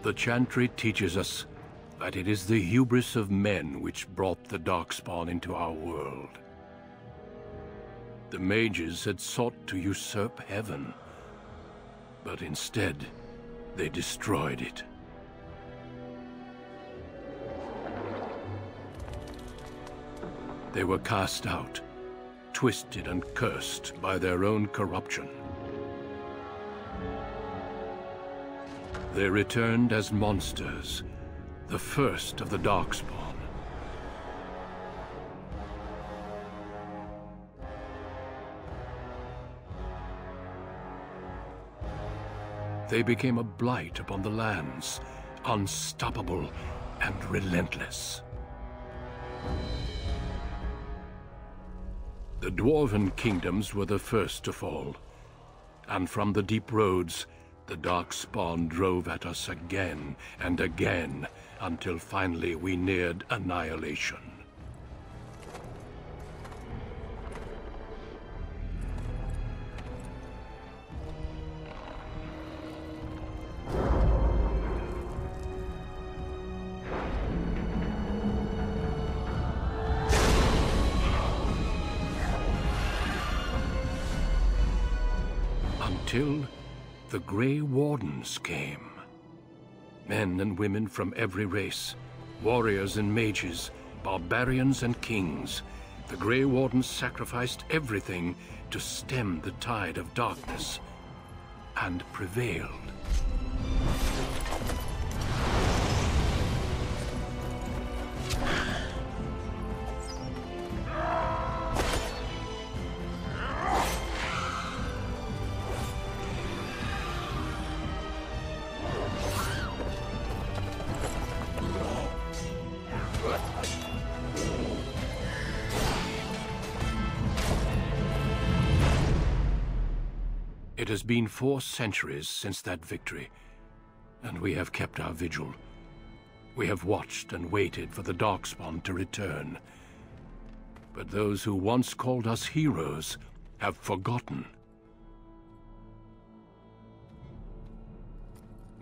The Chantry teaches us that it is the hubris of men which brought the Darkspawn into our world. The mages had sought to usurp heaven, but instead, they destroyed it. They were cast out, twisted and cursed by their own corruption. They returned as monsters, the first of the Darkspawn. They became a blight upon the lands, unstoppable and relentless. The Dwarven kingdoms were the first to fall, and from the deep roads, the Darkspawn drove at us again and again, until finally we neared annihilation. Until the Grey Wardens came. Men and women from every race, warriors and mages, barbarians and kings. The Grey Wardens sacrificed everything to stem the tide of darkness, and prevailed. It has been 4 centuries since that victory, and we have kept our vigil. We have watched and waited for the Darkspawn to return. But those who once called us heroes have forgotten.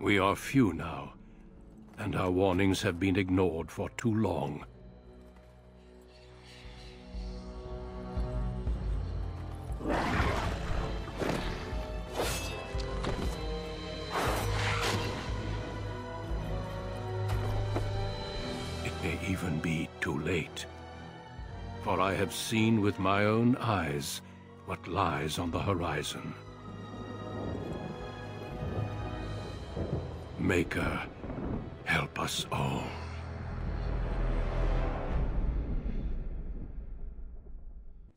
We are few now, and our warnings have been ignored for too long. May even be too late. For I have seen with my own eyes what lies on the horizon. Maker, help us all.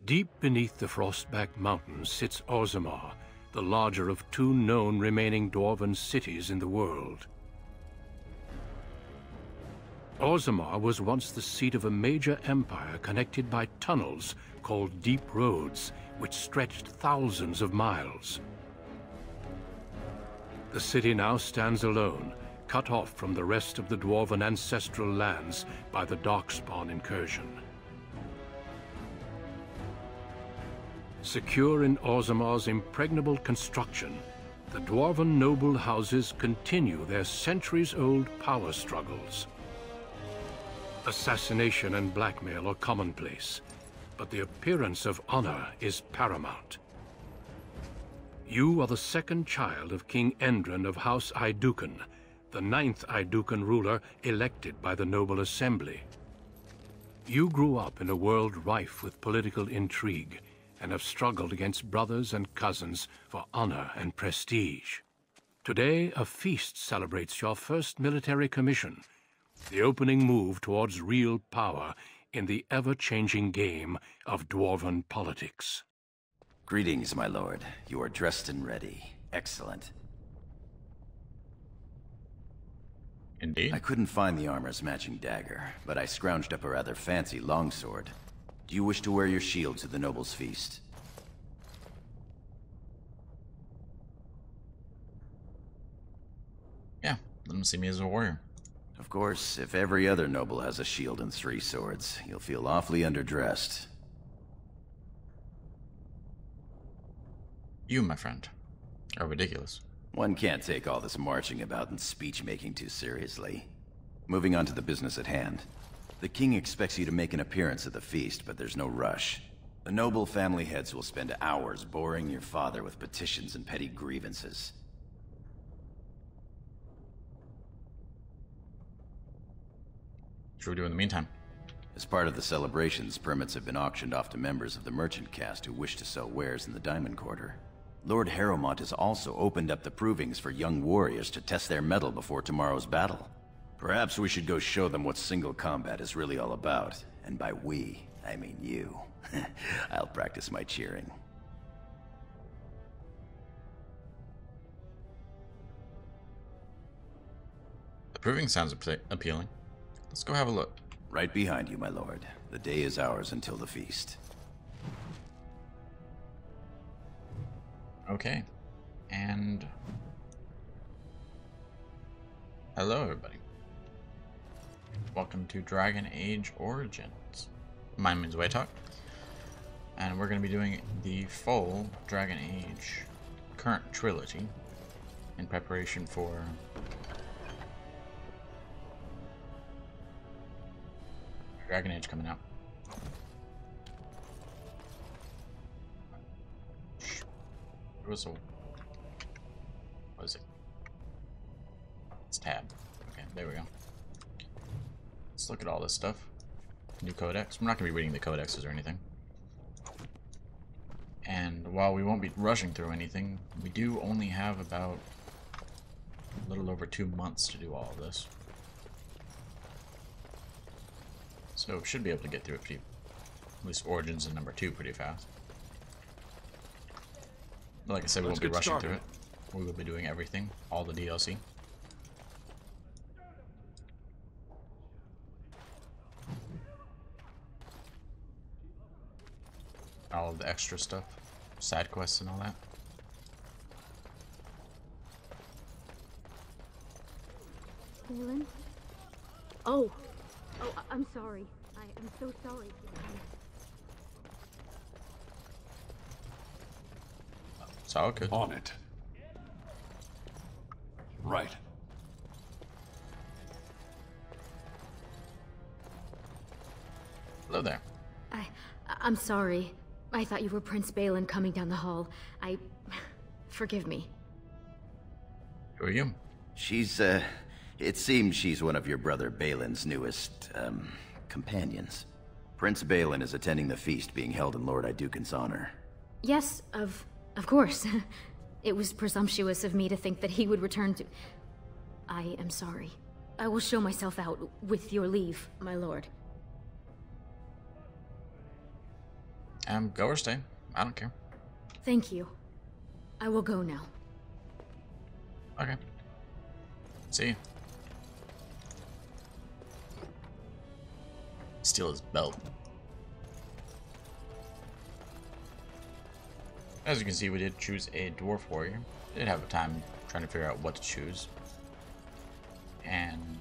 Deep beneath the Frostback Mountains sits Orzammar, the larger of 2 known remaining Dwarven cities in the world. Orzammar was once the seat of a major empire connected by tunnels called Deep Roads, which stretched thousands of miles. The city now stands alone, cut off from the rest of the Dwarven ancestral lands by the Darkspawn incursion. Secure in Orzammar's impregnable construction, the Dwarven noble houses continue their centuries-old power struggles. Assassination and blackmail are commonplace, but the appearance of honor is paramount. You are the 2nd child of King Endren of House Aeducan, the 9th Aeducan ruler elected by the Noble Assembly. You grew up in a world rife with political intrigue, and have struggled against brothers and cousins for honor and prestige. Today, a feast celebrates your first military commission, the opening move towards real power in the ever-changing game of Dwarven politics. Greetings, my lord. You are dressed and ready. Excellent. Indeed. I couldn't find the armor's matching dagger, but I scrounged up a rather fancy longsword. Do you wish to wear your shield to the noble's feast? Yeah, let him see me as a warrior. Of course, if every other noble has a shield and 3 swords, you'll feel awfully underdressed. You, my friend, are ridiculous. One can't take all this marching about and speech-making too seriously. Moving on to the business at hand. The king expects you to make an appearance at the feast, but there's no rush. The noble family heads will spend hours boring your father with petitions and petty grievances. What should we do in the meantime? As part of the celebrations, permits have been auctioned off to members of the merchant caste who wish to sell wares in the Diamond Quarter. Lord Harrowmont has also opened up the provings for young warriors to test their mettle before tomorrow's battle. Perhaps we should go show them what single combat is really all about. And by we, I mean you. I'll practice my cheering. The proving sounds appealing. Let's go have a look. Right behind you, my lord. The day is ours until the feast. Okay. And... hello, everybody. Welcome to Dragon Age Origins. My name's Waytalk, and we're going to be doing the full Dragon Age current trilogy in preparation for Dragon Age coming out. There was a... what is it? It's tab. Okay, there we go. Let's look at all this stuff. New codex. We're not going to be reading the codexes or anything. And while we won't be rushing through anything, we do only have about a little over 2 months to do all of this. So we should be able to get through it pretty, at least Origins and number 2 pretty fast. But like I said, we won't be rushing through it. We will be doing everything, all the DLC. All of the extra stuff, side quests and all that. Balin? Oh, I'm sorry. I am so sorry. It's all good. On it. Right. Hello there. I'm sorry. I thought you were Prince Balin coming down the hall. Forgive me. Who are you? She's, it seems she's one of your brother Balin's newest, companions. Prince Balin is attending the feast being held in Lord Iduken's honor. Yes, of course. It was presumptuous of me to think that he would return to... I am sorry. I will show myself out, with your leave, my lord. Go or stay. I don't care. Thank you. I will go now. Okay. See you. Steal his belt. As you can see, we did choose a dwarf warrior. Did have a time trying to figure out what to choose. And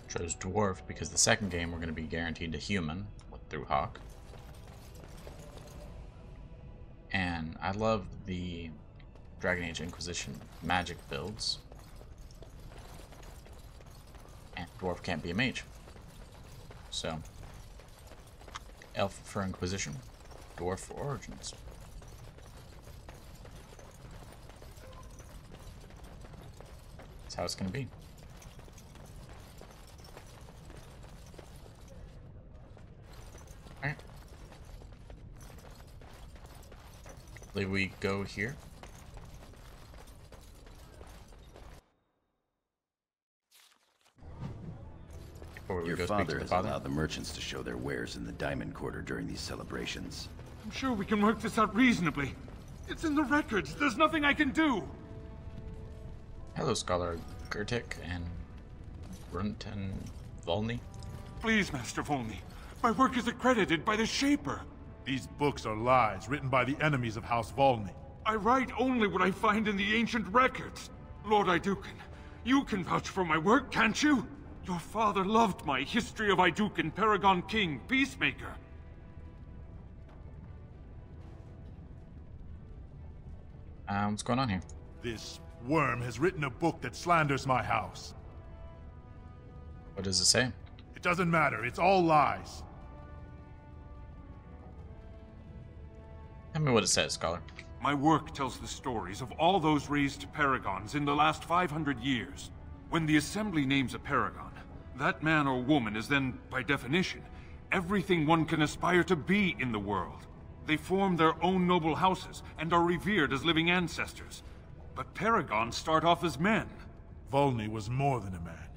chose dwarf because the second game we're going to be guaranteed a human through Hawk. And I love the Dragon Age Inquisition magic builds. And dwarf can't be a mage. So, elf for Inquisition, dwarf for Origins. That's how it's going to be. Alright. I believe we go here. Your father has allowed the merchants to show their wares in the Diamond Quarter during these celebrations. I'm sure we can work this out reasonably. It's in the records. There's nothing I can do. Hello, Scholar Gertic and Brunt and Volney. Please, Master Volney. My work is accredited by the Shaper. These books are lies written by the enemies of House Volney. I write only what I find in the ancient records. Lord Iduken, you can vouch for my work, can't you? Your father loved my History of Iduken, Paragon King, Peacemaker. What's going on here? This worm has written a book that slanders my house. What does it say? It doesn't matter, it's all lies. Tell me what it says, Scholar. My work tells the stories of all those raised paragons in the last 500 years. When the Assembly names a paragon, that man or woman is then, by definition, everything one can aspire to be in the world. They form their own noble houses and are revered as living ancestors. But paragons start off as men. Volney was more than a man.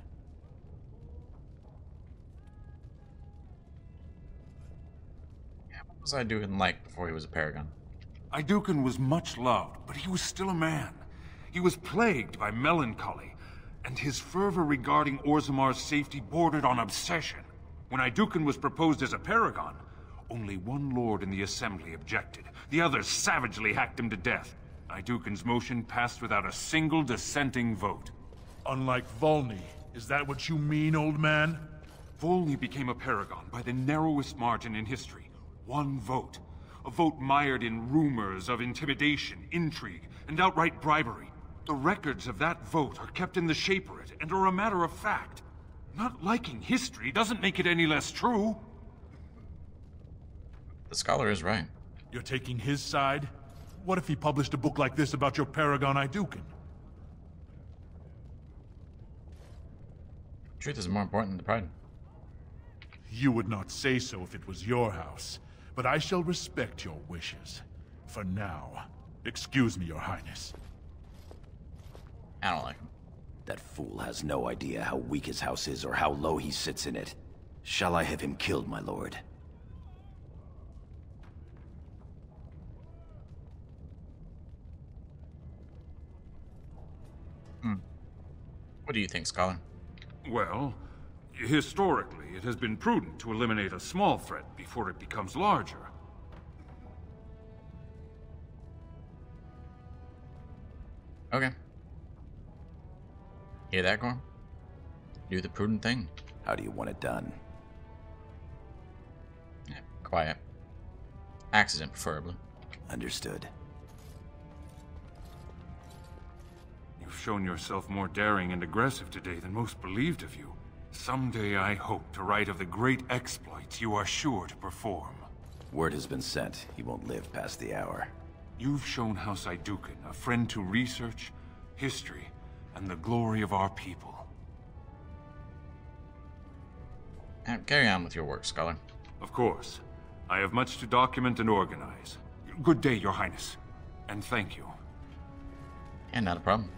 What was Iduken like before he was a paragon? Iduken was much loved, but he was still a man. He was plagued by melancholy, and his fervor regarding Orzamar's safety bordered on obsession. When Iduken was proposed as a paragon, only one lord in the Assembly objected. The others savagely hacked him to death. Iduken's motion passed without a single dissenting vote. Unlike Volney, is that what you mean, old man? Volney became a paragon by the narrowest margin in history. One vote. A vote mired in rumors of intimidation, intrigue, and outright bribery. The records of that vote are kept in the Shaperate and are a matter of fact. Not liking history doesn't make it any less true. The Scholar is right. You're taking his side? What if he published a book like this about your paragon Iduken? Truth is more important than the pride. You would not say so if it was your house, but I shall respect your wishes. For now, excuse me, your highness. I don't like him. That fool has no idea how weak his house is or how low he sits in it. Shall I have him killed, my lord? What do you think, Scholar? Well, historically, it has been prudent to eliminate a small threat before it becomes larger. Okay. Hear that, Gorm? Do the prudent thing. How do you want it done? Yeah, quiet. Accident, preferably. Understood. You've shown yourself more daring and aggressive today than most believed of you. Someday I hope to write of the great exploits you are sure to perform. Word has been sent. He won't live past the hour. You've shown House Iduken a friend to research, history, and the glory of our people. Carry on with your work, Scholar. Of course. I have much to document and organize. Good day, Your Highness. And thank you. And not a problem.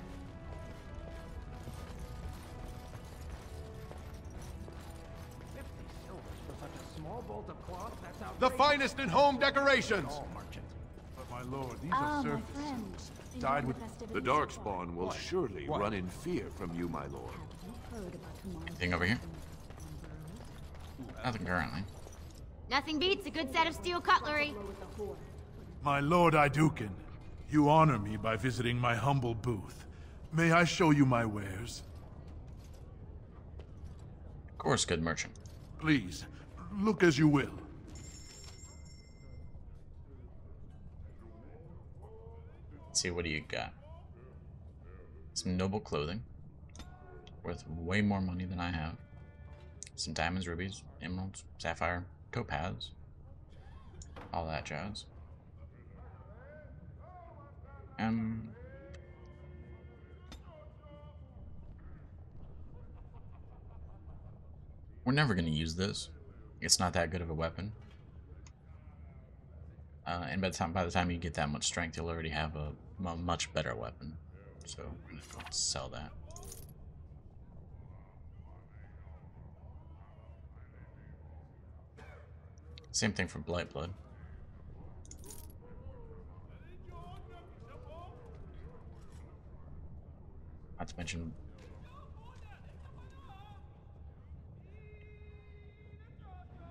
The finest in home decorations! But my lord, these are surfaces. Dyed with... The Darkspawn will surely run in fear from you, my lord. Anything over here? Nothing currently. Nothing beats a good set of steel cutlery. My lord Iduken, you honor me by visiting my humble booth. May I show you my wares? Of course, good merchant. Please, look as you will. Let's see, what do you got? Some noble clothing. Worth way more money than I have. Some diamonds, rubies, emeralds, sapphire, topaz. All that jazz. We're never going to use this. It's not that good of a weapon. And by the time you get that much strength, you'll already have a much better weapon. So we're going to go sell that. Same thing for Blightblood. Not to mention...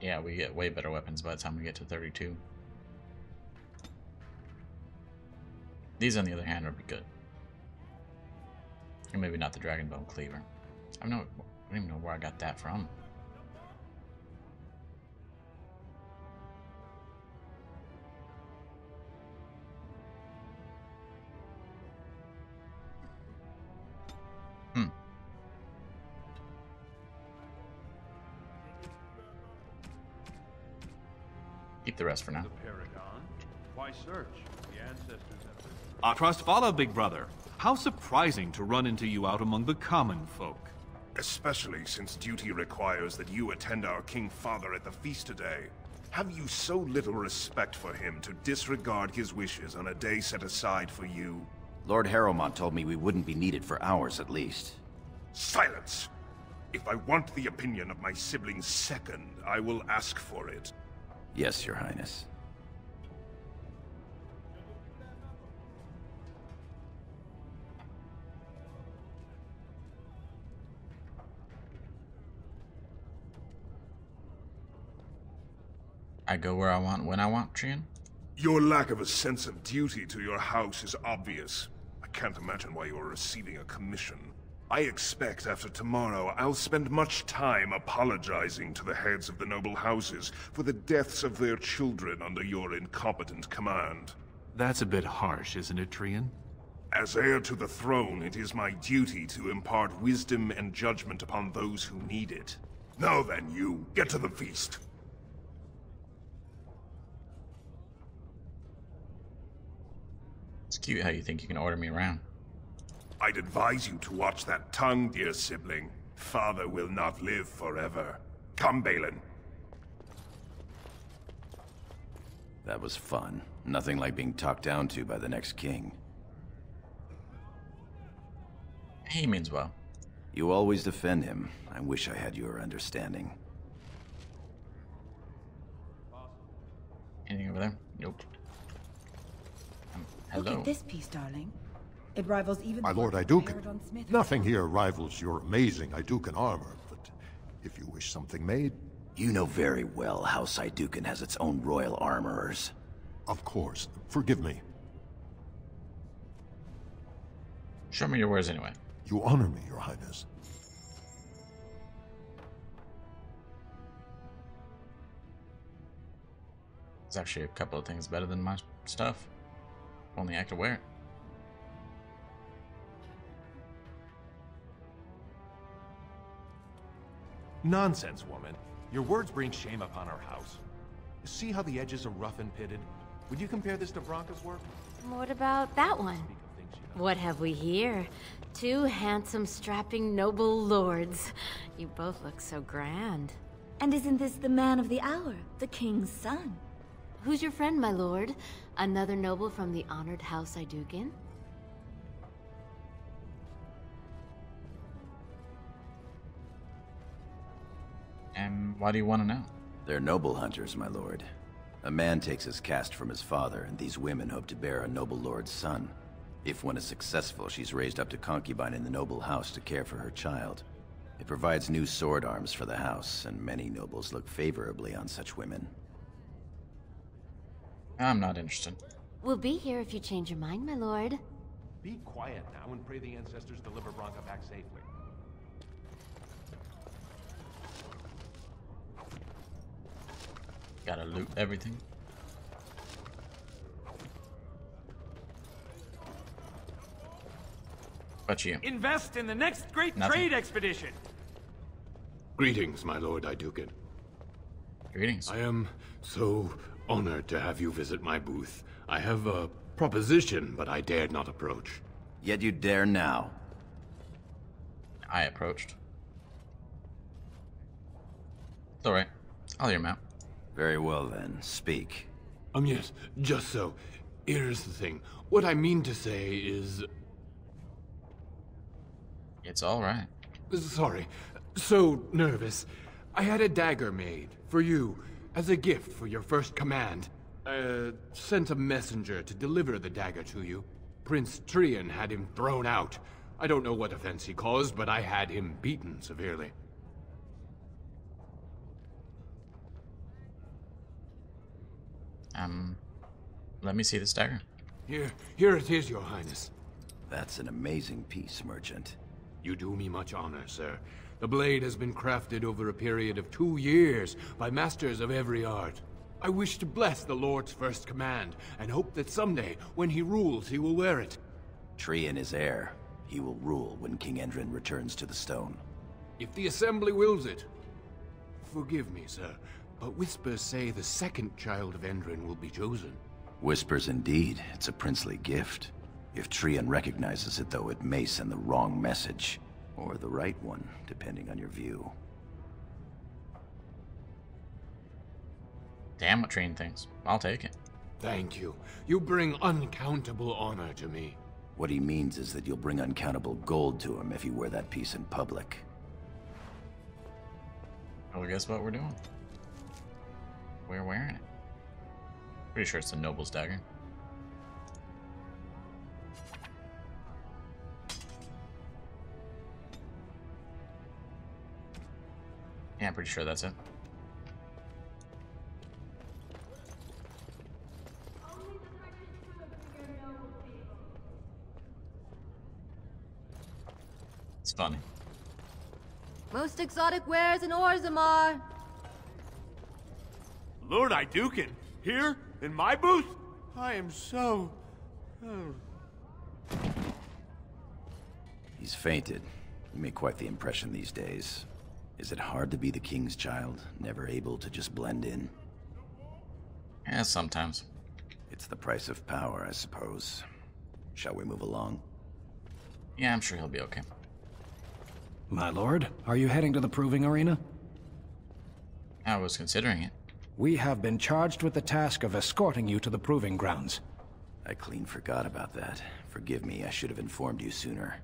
Yeah, we get way better weapons by the time we get to 32. These, on the other hand, would be good. Or maybe not the Dragon Bone Cleaver. I don't even know where I got that from. Keep the rest for now. The Paragon? Why search? The ancestors have been... Atrastvala, big brother. How surprising to run into you out among the common folk. Especially since duty requires that you attend our King Father at the feast today. Have you so little respect for him to disregard his wishes on a day set aside for you? Lord Harrowmont told me we wouldn't be needed for hours at least. Silence! If I want the opinion of my sibling's second, I will ask for it. Yes, Your Highness. I go where I want, when I want, Trian? Your lack of a sense of duty to your house is obvious. I can't imagine why you are receiving a commission. I expect after tomorrow I'll spend much time apologizing to the heads of the noble houses for the deaths of their children under your incompetent command. That's a bit harsh, isn't it, Trian? As heir to the throne, it is my duty to impart wisdom and judgment upon those who need it. Now then, you, get to the feast. It's cute how you think you can order me around. I'd advise you to watch that tongue, dear sibling. Father will not live forever. Come, Balin. That was fun. Nothing like being talked down to by the next king. He means well. You always defend him. I wish I had your understanding. Anything over there? Nope. Hello. Look at this piece, darling. It rivals even My the Lord work Iduken, prepared on Smith. nothing here rivals your amazing Iduken armor, but if you wish something made... You know very well House Iduken has its own royal armorers. Of course. Forgive me. Show me your wares anyway. You honor me, Your Highness. There's actually a couple of things better than my stuff. Only I could wear it. Nonsense, woman. Your words bring shame upon our house. See how the edges are rough and pitted? Would you compare this to Bronca's work? What about that one? What have we here? Two handsome, strapping, noble lords. You both look so grand. And isn't this the man of the hour, the king's son? Who's your friend, my lord? Another noble from the honored House Iduken? And why do you want to know? They're noble hunters, my lord. A man takes his caste from his father, and these women hope to bear a noble lord's son. If one is successful, she's raised up to concubine in the noble house to care for her child. It provides new sword arms for the house, and many nobles look favorably on such women. I'm not interested. We'll be here if you change your mind, my lord. Be quiet now and pray the ancestors deliver Bronca back safely. Gotta loot everything. But you. Invest in the next great Nothing. trade expedition. Greetings, my Lord Iduken. Greetings. I am so honored to have you visit my booth. I have a proposition, but I dared not approach. Yet you dare now. I approached. It's alright. I'll hear him out. Very well then, speak. Yes, just so. Here's the thing. What I mean to say is... It's alright. Sorry. So nervous. I had a dagger made, for you, as a gift for your first command. Sent a messenger to deliver the dagger to you. Prince Trian had him thrown out. I don't know what offense he caused, but I had him beaten severely. Let me see this dagger. Here it is, Your Highness. That's an amazing piece, merchant. You do me much honor, sir. The blade has been crafted over a period of 2 years by masters of every art. I wish to bless the Lord's first command, and hope that someday, when he rules, he will wear it. Trian is heir. He will rule when King Endrin returns to the stone. If the Assembly wills it. Forgive me, sir, But whispers say the second child of Endrin will be chosen. Whispers indeed. It's a princely gift. If Trian recognizes it, though, it may send the wrong message. Or the right one, depending on your view. Damn what Trian thinks. I'll take it. Thank you. You bring uncountable honor to me. What he means is that you'll bring uncountable gold to him if you wear that piece in public. Well, guess what we're doing? We're wearing it. Pretty sure it's the Noble's Dagger. Yeah, I'm pretty sure that's it. It's funny. Most exotic wares in Orzammar. Lord Iduken, here in my booth? I am so... He's fainted. You make quite the impression these days. Is it hard to be the king's child, never able to just blend in? Yeah, sometimes. It's the price of power, I suppose. Shall we move along? Yeah, I'm sure he'll be okay. My lord, are you heading to the proving arena? I was considering it. We have been charged with the task of escorting you to the proving grounds. I clean forgot about that. Forgive me, I should have informed you sooner.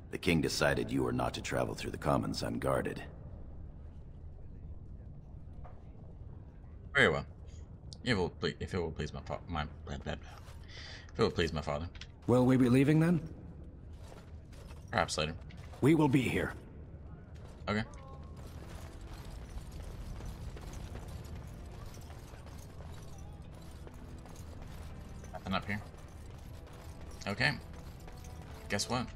The king decided you were not to travel through the commons unguarded. Very well. If it will please my father. Will we be leaving then? Perhaps later. We will be here. Okay. Nothing up here. Okay. Guess what?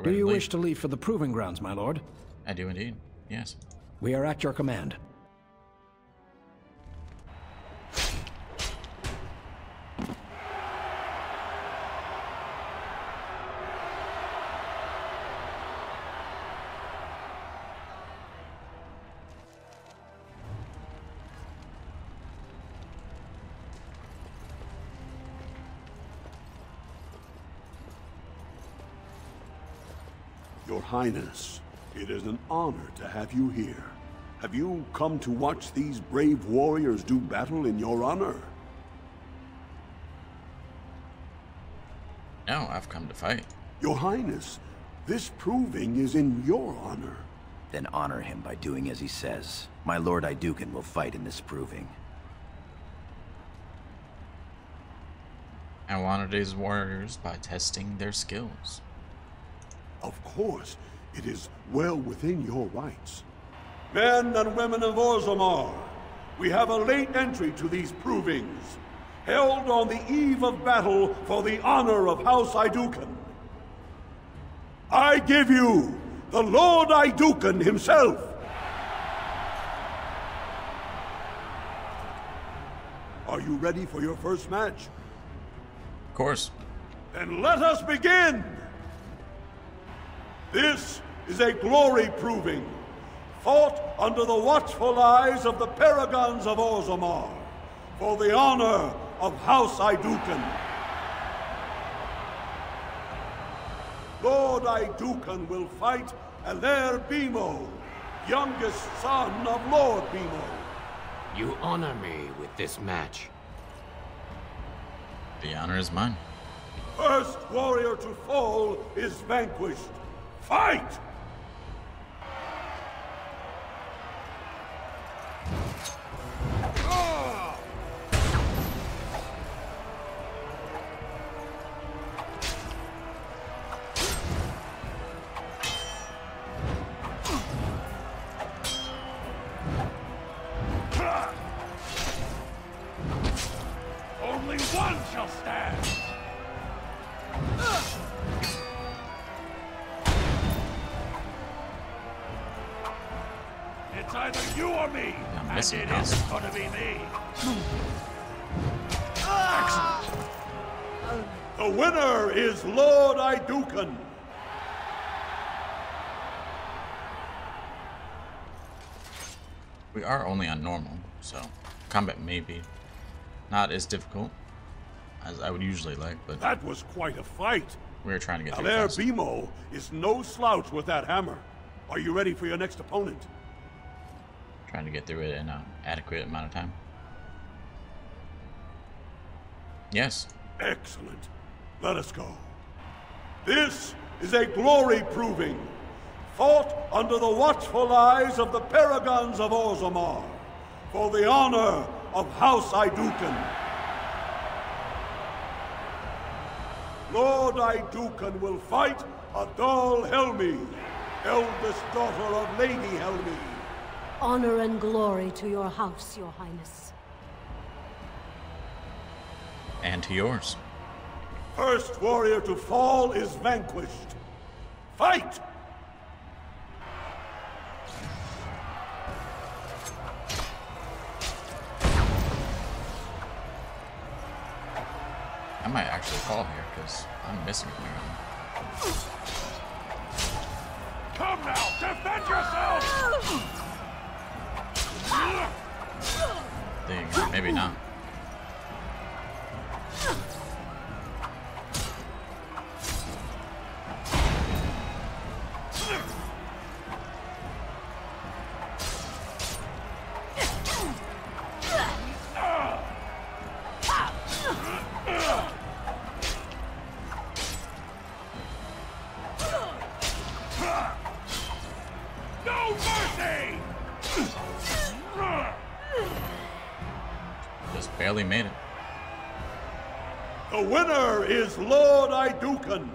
Do you wish to leave for the proving grounds, my lord? I do indeed. Yes. We are at your command. Your Highness, it is an honor to have you here. Have you come to watch these brave warriors do battle in your honor? No, I've come to fight. Your Highness, this proving is in your honor. Then honor him by doing as he says. My Lord Iduken will fight in this proving. I will honor these warriors by testing their skills. Of course, it is well within your rights. Men and women of Orzammar, we have a late entry to these provings, held on the eve of battle for the honor of House Iduken. I give you the Lord Iduken himself. Are you ready for your first match? Of course. Then let us begin! This is a glory proving, fought under the watchful eyes of the paragons of Orzammar, for the honor of House Iduken. Lord Iduken will fight Aler Bimo, youngest son of Lord Bimo. You honor me with this match. The honor is mine. First warrior to fall is vanquished. Fight! Only one shall stand! It's either you or me, and it isn't gonna be me. Excellent. The winner is Lord Iduken. We are only on normal, so combat may be not as difficult as I would usually like, but that was quite a fight. We're trying to get through Alair fast. Bimo is no slouch with that hammer. Are you ready for your next opponent? Trying to get through it in an adequate amount of time. Yes. Excellent. Let us go. This is a glory proving, fought under the watchful eyes of the paragons of Orzammar, for the honor of House Iduken. Lord Iduken will fight Adal Helmi, eldest daughter of Lady Helmi. Honor and glory to your house, your highness. And to yours. First warrior to fall is vanquished. Fight! I might actually fall here because I'm missing it. Come now, defend yourself! Dang, maybe not. No mercy! Just barely made it. The winner is Lord Iduken.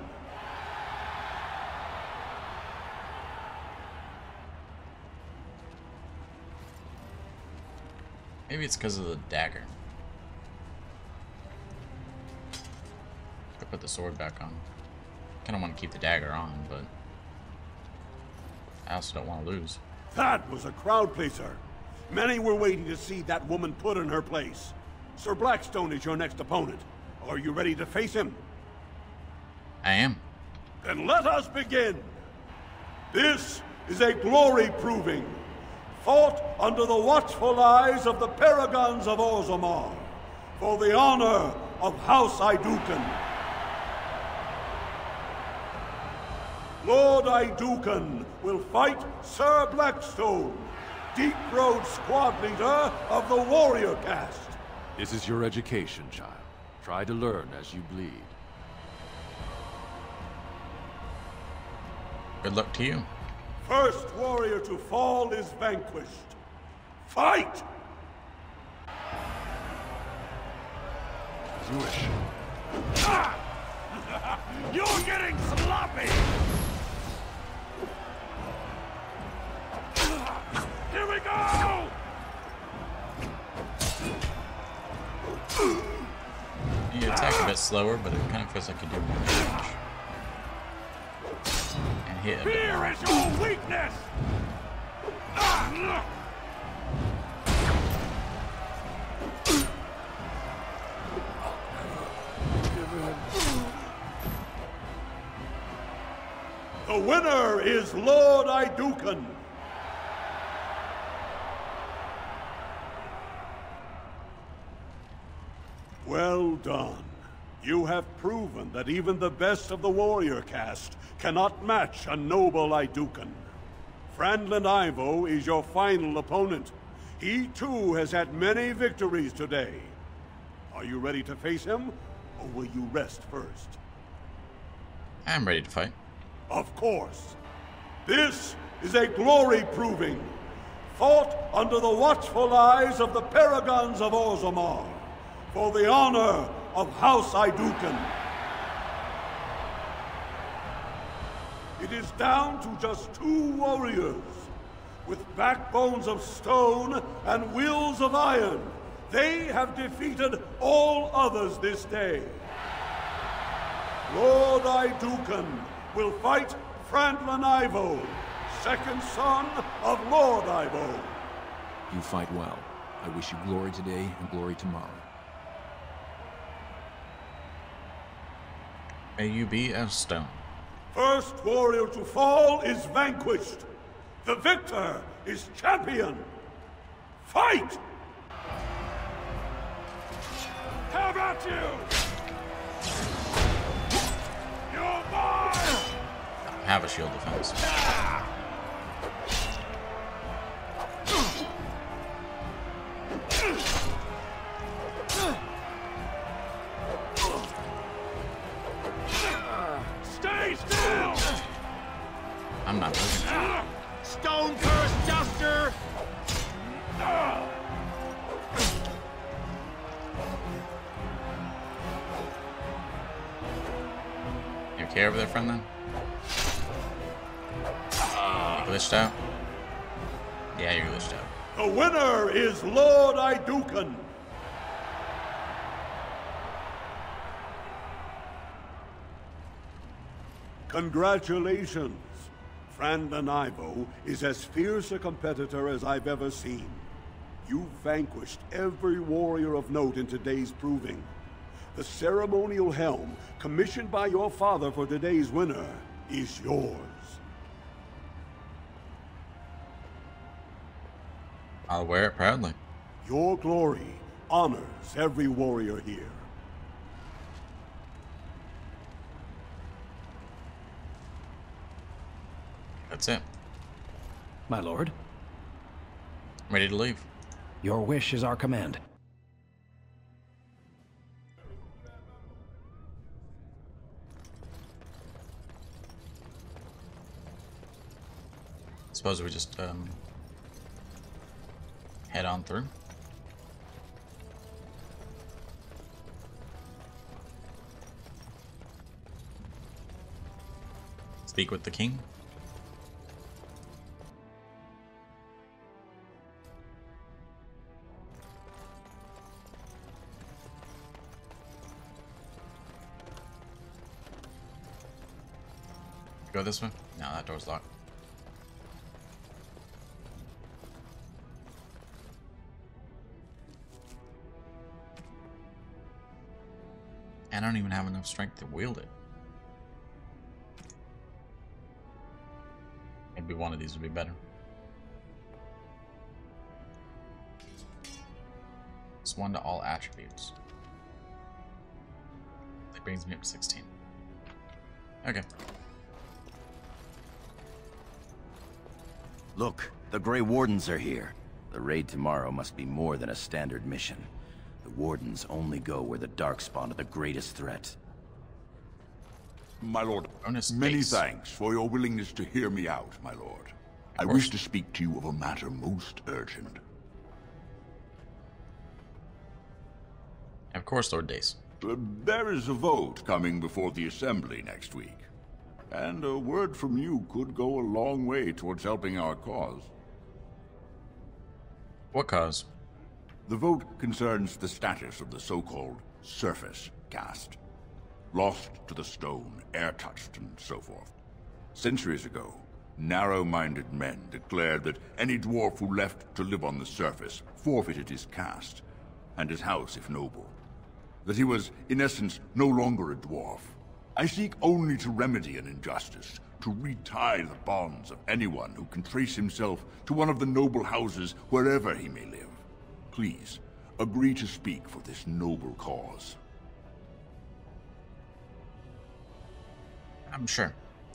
Maybe it's because of the dagger. I put the sword back on. Kind of want to keep the dagger on, but I also don't want to lose. That was a crowd pleaser. Many were waiting to see that woman put in her place. Sir Blackstone is your next opponent. Are you ready to face him? I am. Then let us begin. This is a glory proving, fought under the watchful eyes of the paragons of Orzammar, for the honor of House Iduken. Lord Iduken will fight Sir Blackstone, Deep Road squad leader of the warrior caste. This is your education, child. Try to learn as you bleed. Good luck to you. First warrior to fall is vanquished. Fight! As you wish. Ah! You're getting sloppy! Here we go! You attack a bit slower, but it kind of feels like you do more damage. And hit a bit Fear more. is your weakness! Ah! The winner is Lord Iduken. Well done. You have proven that even the best of the warrior caste cannot match a noble Iduken. Franlin Ivo is your final opponent. He too has had many victories today. Are you ready to face him, or will you rest first? I'm ready to fight. Of course. This is a glory proving, fought under the watchful eyes of the paragons of Orzammar, for the honor of House Iduken. It is down to just 2 warriors. With backbones of stone and wills of iron, they have defeated all others this day. Lord Iduken will fight Franlin Ivo, second son of Lord Ivo. You fight well. I wish you glory today and glory tomorrow. May you be as stone. First warrior to fall is vanquished. The victor is champion. Fight! Have at you! You're mine! I have a shield defense. Stay still! I'm not moving. Stone Curse Duster! You okay over there, friend, then? You glitched out? Yeah, you're glitched out. The winner is Lord Idukan. Congratulations. Frandanivo is as fierce a competitor as I've ever seen. You vanquished every warrior of note in today's proving. The ceremonial helm, commissioned by your father for today's winner, is yours. I'll wear it proudly. Your glory honors every warrior here. That's it. My lord, Ready to leave. your wish is our command. Suppose we just head on through. Speak with the king. Go this way? No, that door's locked. And I don't even have enough strength to wield it. Maybe one of these would be better. It's 1 to all attributes. That brings me up to 16. Okay. Look, the Grey Wardens are here. The raid tomorrow must be more than a standard mission. The Wardens only go where the Darkspawn are the greatest threat. My lord, many thanks for your willingness to hear me out, my lord. I wish to speak to you of a matter most urgent. Of course, Lord Dace. There is a vote coming before the Assembly next week. And a word from you could go a long way towards helping our cause. What cause? The vote concerns the status of the so-called surface caste. Lost to the stone, air-touched, and so forth. Centuries ago, narrow-minded men declared that any dwarf who left to live on the surface forfeited his caste, and his house if noble. That he was, in essence, no longer a dwarf. I seek only to remedy an injustice, to retie the bonds of anyone who can trace himself to one of the noble houses wherever he may live. Please, agree to speak for this noble cause. I'm sure.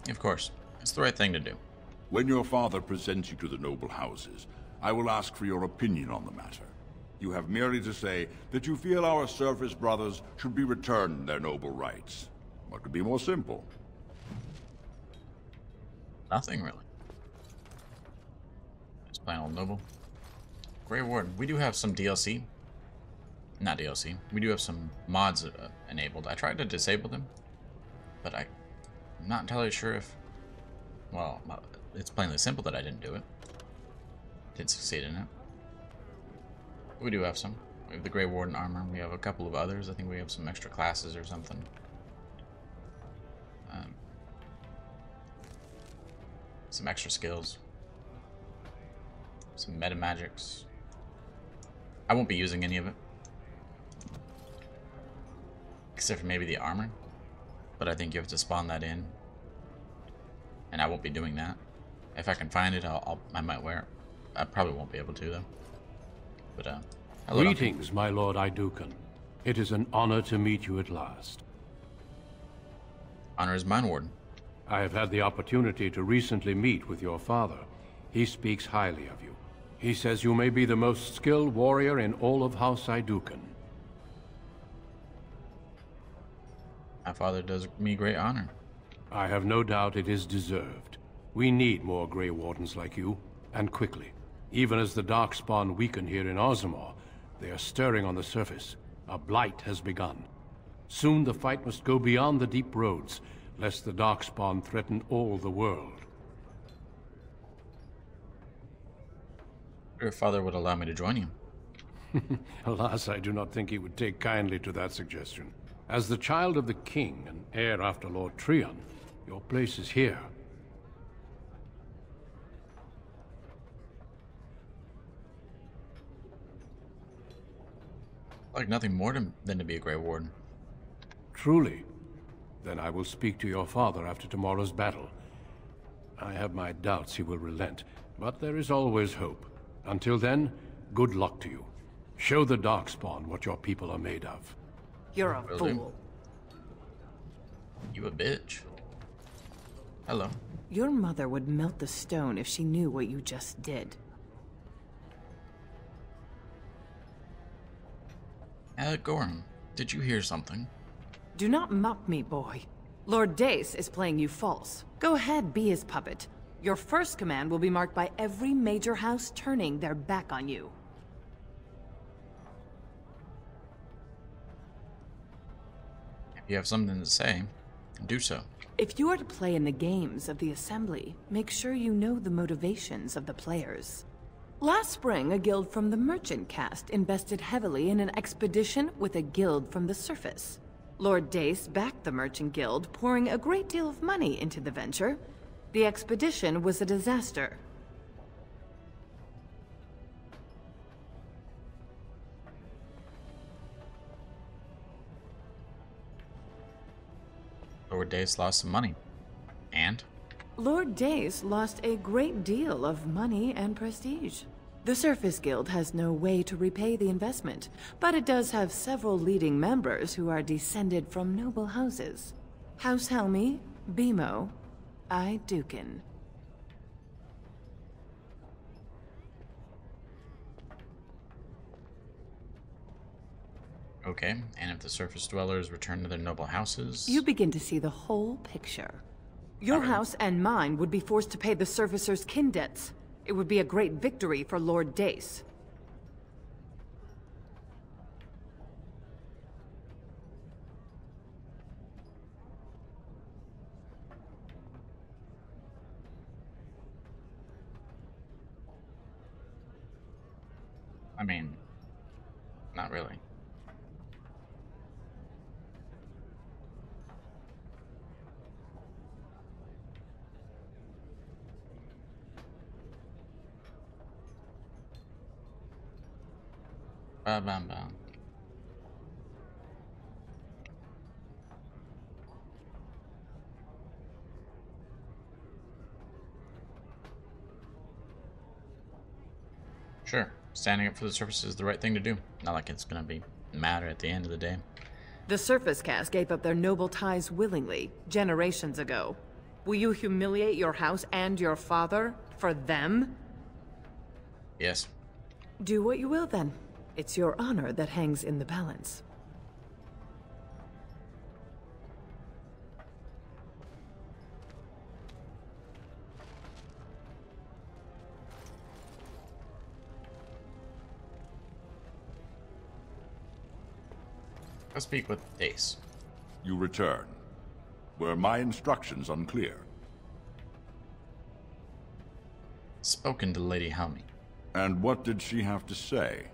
Of course. It's the right thing to do. When your father presents you to the noble houses, I will ask for your opinion on the matter. You have merely to say that you feel our surface brothers should be returned their noble rights. What could be more simple? Nothing, really. Just plain old noble. Grey Warden. We do have some DLC. Not DLC. We do have some mods enabled. I tried to disable them, but I'm not entirely sure if... Well, it's plainly simple that I didn't do it. Didn't succeed in it. We do have some. We have the Grey Warden armor. We have a couple of others. I think we have some extra classes or something. Some extra skills. Some meta magics. I won't be using any of it. Except for maybe the armor. But I think you have to spawn that in. And I won't be doing that. If I can find it, I might wear it. I probably won't be able to, though. But, hello, Greetings, my lord Idukan. It is an honor to meet you at last. Honor is mine, Warden. I have had the opportunity to recently meet with your father. He speaks highly of you. He says you may be the most skilled warrior in all of House Idukan. My father does me great honor. I have no doubt it is deserved. We need more Grey Wardens like you, and quickly. Even as the Darkspawn weaken here in Orzammar, they are stirring on the surface. A blight has begun. Soon the fight must go beyond the deep roads, lest the Darkspawn threaten all the world. Your father would allow me to join you. Alas, I do not think he would take kindly to that suggestion. As the child of the king and heir after Lord Trion, your place is here. Like nothing more than to be a Grey Warden. Truly? Then I will speak to your father after tomorrow's battle. I have my doubts he will relent, but there is always hope. Until then, good luck to you. Show the Darkspawn what your people are made of. You're a fool. You a bitch. Hello. Your mother would melt the stone if she knew what you just did. Gorham, did you hear something? Do not mock me, boy. Lord Dace is playing you false. Go ahead, be his puppet. Your first command will be marked by every major house turning their back on you. If you have something to say, do so. If you are to play in the games of the Assembly, make sure you know the motivations of the players. Last spring, a guild from the Merchant caste invested heavily in an expedition with a guild from the surface. Lord Dace backed the Merchant Guild, pouring a great deal of money into the venture. The expedition was a disaster. Lord Dace lost some money. And? Lord Dace lost a great deal of money and prestige. The Surface Guild has no way to repay the investment, but it does have several leading members who are descended from noble houses. House Helmi, Bimo, Idukan. Okay, and if the surface dwellers return to their noble houses... You begin to see the whole picture. Your house and mine would be forced to pay the Surfacers' kin debts. It would be a great victory for Lord Dace. I mean, not really. Bam, bam, bam. Sure, standing up for the surface is the right thing to do. Not like it's gonna be matter at the end of the day. The Surface Caste gave up their noble ties willingly, generations ago. Will you humiliate your house and your father for them? Yes. Do what you will then. It's your honor that hangs in the balance. Let's speak with Dace. You return. Were my instructions unclear? Spoken to Lady Helmi. And what did she have to say?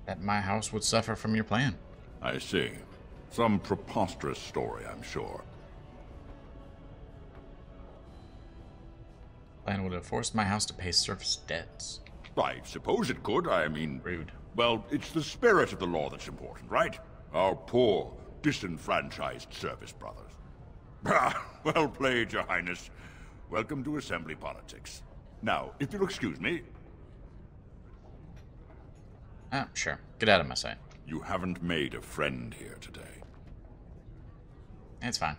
That my house would suffer from your plan. I see. Some preposterous story, I'm sure. Plan would have forced my house to pay surface debts. I suppose it could. I mean... Rude. Well, it's the spirit of the law that's important, right? Our poor, disenfranchised service brothers. Well played, Your Highness. Welcome to assembly politics. Now, if you'll excuse me... Ah, sure. Get out of my sight. You haven't made a friend here today. It's fine.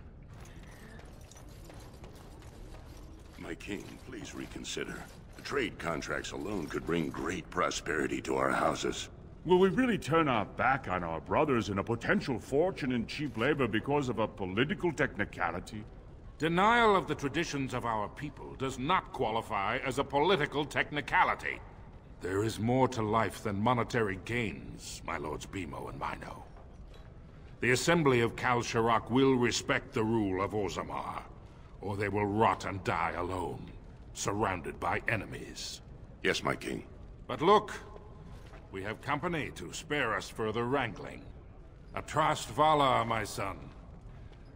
My king, please reconsider. The trade contracts alone could bring great prosperity to our houses. Will we really turn our back on our brothers and a potential fortune in cheap labor because of a political technicality? Denial of the traditions of our people does not qualify as a political technicality. There is more to life than monetary gains, my lords Bimo and Mino. The Assembly of Kal Sharok will respect the rule of Orzammar, or they will rot and die alone, surrounded by enemies. Yes, my king. But look, we have company to spare us further wrangling. Atrast Vala, my son.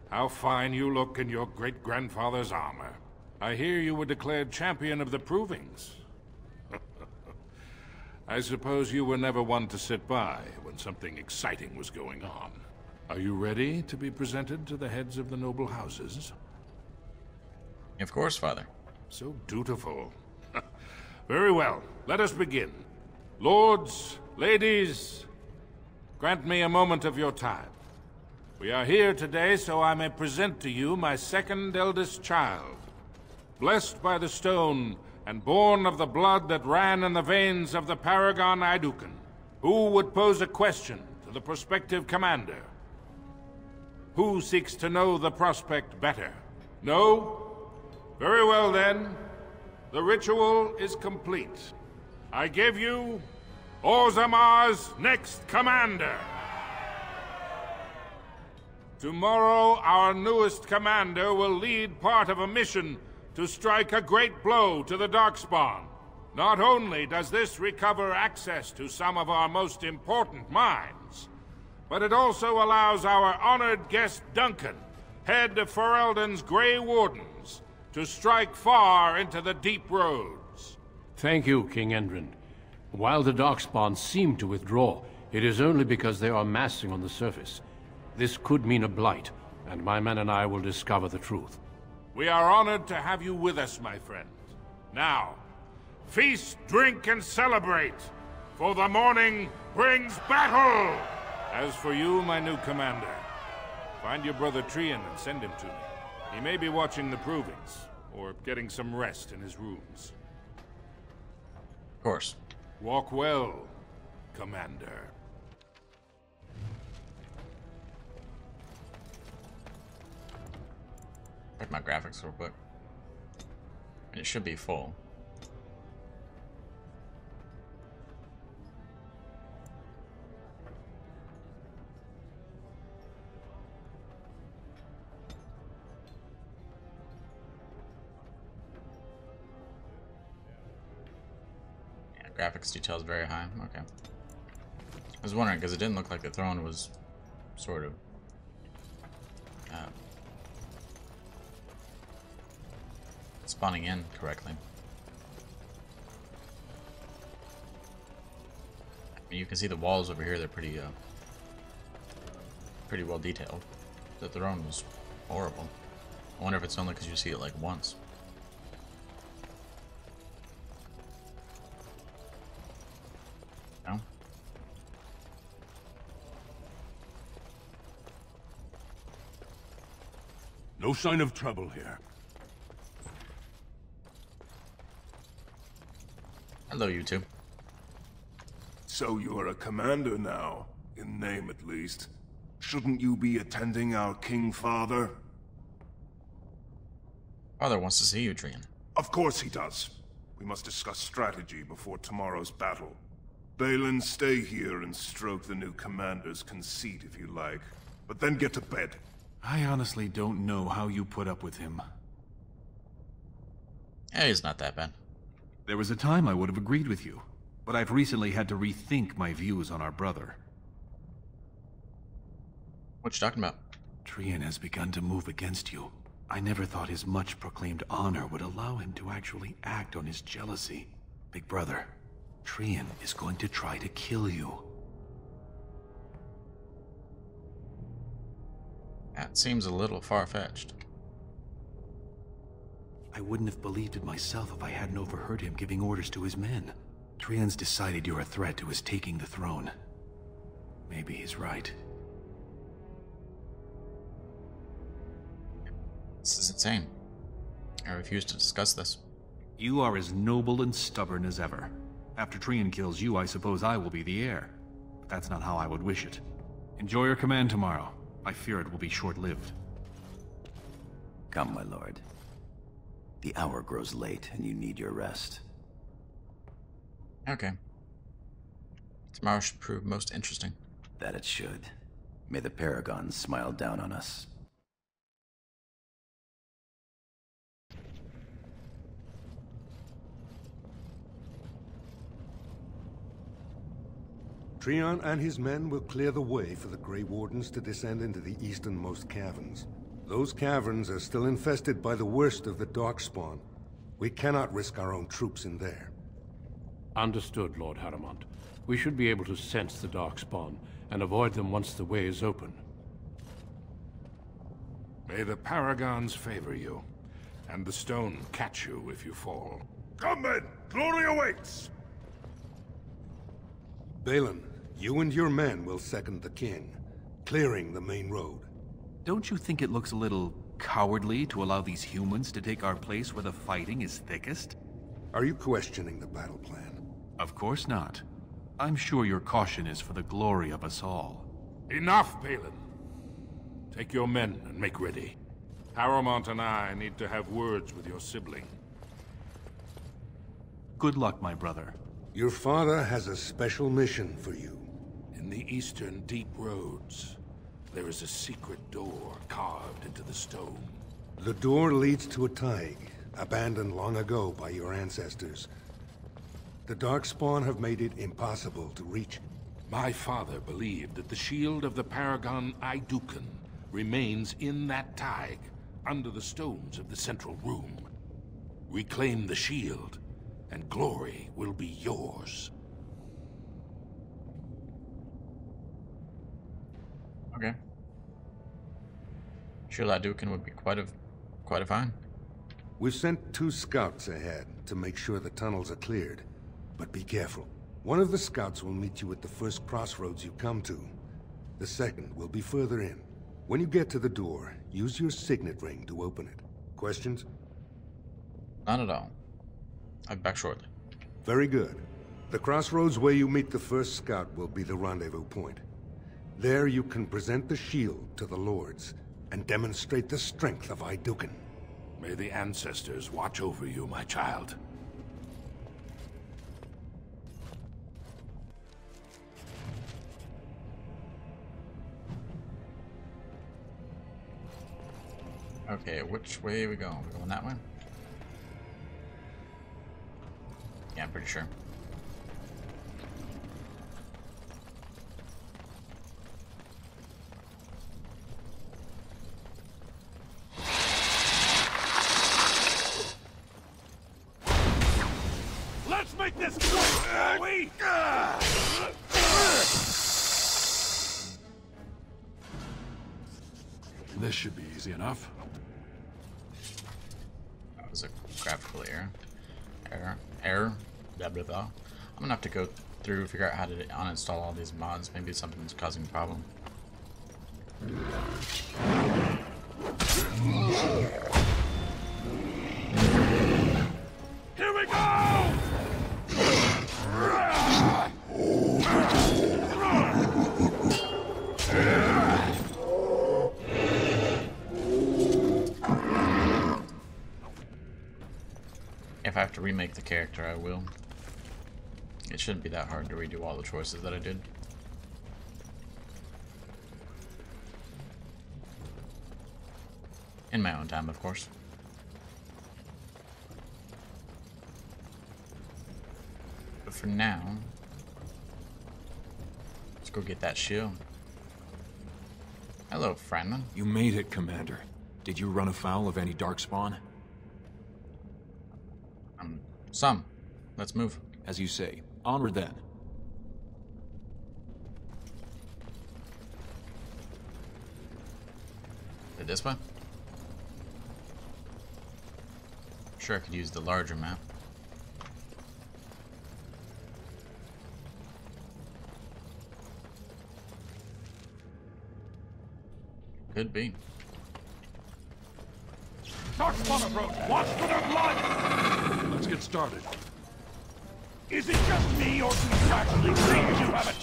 How fine you look in your great-grandfather's armor. I hear you were declared champion of the Provings. I suppose you were never one to sit by when something exciting was going on. Are you ready to be presented to the heads of the noble houses? Of course, father. So dutiful. Very well, let us begin. Lords, ladies, grant me a moment of your time. We are here today so I may present to you my second eldest child, blessed by the stone and born of the blood that ran in the veins of the Paragon Aidukan. Who would pose a question to the prospective commander? Who seeks to know the prospect better? No? Very well then. The ritual is complete. I give you Orzammar's next commander. Tomorrow, our newest commander will lead part of a mission to strike a great blow to the Darkspawn. Not only does this recover access to some of our most important mines, but it also allows our honored guest Duncan, head of Ferelden's Grey Wardens, to strike far into the deep roads. Thank you, King Endrin. While the Darkspawn seem to withdraw, it is only because they are massing on the surface. This could mean a blight, and my men and I will discover the truth. We are honored to have you with us, my friend. Now, feast, drink, and celebrate, for the morning brings battle! As for you, my new commander, find your brother Trian and send him to me. He may be watching the Provings, or getting some rest in his rooms. Of course. Walk well, Commander. Check my graphics real quick. And it should be full. Graphics details very high. Okay. I was wondering because it didn't look like the throne was sort of spawning in correctly. I mean, you can see the walls over here. They're pretty well detailed. The throne was horrible. I wonder if it's only because you see it like once. No? No sign of trouble here. Hello, you two. So you are a commander now, in name at least. Shouldn't you be attending our King Father? Father wants to see you, Trian. Of course he does. We must discuss strategy before tomorrow's battle. Balin, stay here and stroke the new commander's conceit if you like. But then get to bed. I honestly don't know how you put up with him. Yeah, he's not that bad. There was a time I would have agreed with you, but I've recently had to rethink my views on our brother. What you talking about? Trian has begun to move against you. I never thought his much-proclaimed honor would allow him to actually act on his jealousy. Big brother, Trian is going to try to kill you. That seems a little far-fetched. I wouldn't have believed it myself if I hadn't overheard him giving orders to his men. Trian's decided you're a threat to his taking the throne. Maybe he's right. This is insane. I refuse to discuss this. You are as noble and stubborn as ever. After Trian kills you, I suppose I will be the heir. But that's not how I would wish it. Enjoy your command tomorrow. I fear it will be short-lived. Come, my lord. The hour grows late, and you need your rest. Okay. Tomorrow should prove most interesting. That it should. May the Paragons smile down on us. Trian and his men will clear the way for the Grey Wardens to descend into the easternmost caverns. Those caverns are still infested by the worst of the Darkspawn. We cannot risk our own troops in there. Understood, Lord Harrowmont. We should be able to sense the Darkspawn and avoid them once the way is open. May the Paragons favor you, and the stone catch you if you fall. Come then! Glory awaits! Balin, you and your men will second the king, clearing the main road. Don't you think it looks a little cowardly to allow these humans to take our place where the fighting is thickest? Are you questioning the battle plan? Of course not. I'm sure your caution is for the glory of us all. Enough, Balin. Take your men and make ready. Harrowmont and I need to have words with your sibling. Good luck, my brother. Your father has a special mission for you. In the eastern deep roads, there is a secret door carved into the stone. The door leads to a Taig, abandoned long ago by your ancestors. The Darkspawn have made it impossible to reach. My father believed that the shield of the Paragon Aidukan remains in that Taig, under the stones of the central room. Reclaim the shield, and glory will be yours. Okay. Sure, Aidukan would be quite a find. We've sent 2 scouts ahead to make sure the tunnels are cleared. But be careful. One of the scouts will meet you at the first crossroads you come to. The second will be further in. When you get to the door, use your signet ring to open it. Questions? Not at all. I'll be back shortly. Very good. The crossroads where you meet the first scout will be the rendezvous point. There you can present the shield to the lords and demonstrate the strength of Aidukan. May the ancestors watch over you, my child. Okay, which way are we going? We're going that way? Yeah, I'm pretty sure. Let's make this quick, shall we? This should be easy enough. That was a graphical error. Error. Blah, blah, blah. I'm gonna have to go through and figure out how to uninstall all these mods. Maybe something's causing a problem. Here we go! If I have to remake the character, I will. It shouldn't be that hard to redo all the choices that I did. In my own time, of course. But for now, let's go get that shield. Hello, friend. You made it, Commander. Did you run afoul of any Darkspawn? Some. Let's move. As you say. Onward then. This way? Sure, I could use the larger map. Could be. Darkspawn approach! Watch for their blood! Let's get started. Is it just me, or do you actually think you have a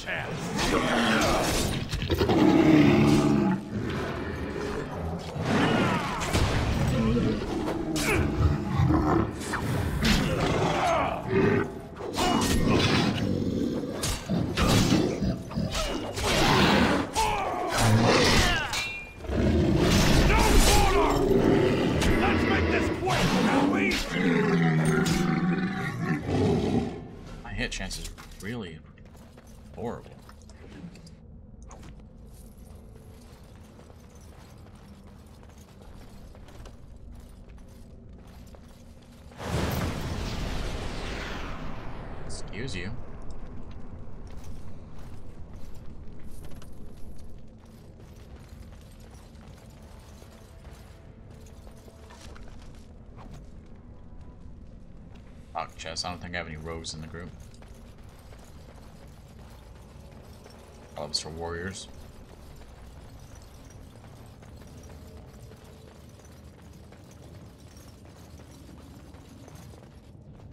My hit chance is really horrible. Excuse you. Lock chest. I don't think I have any rogues in the group. All of us are warriors.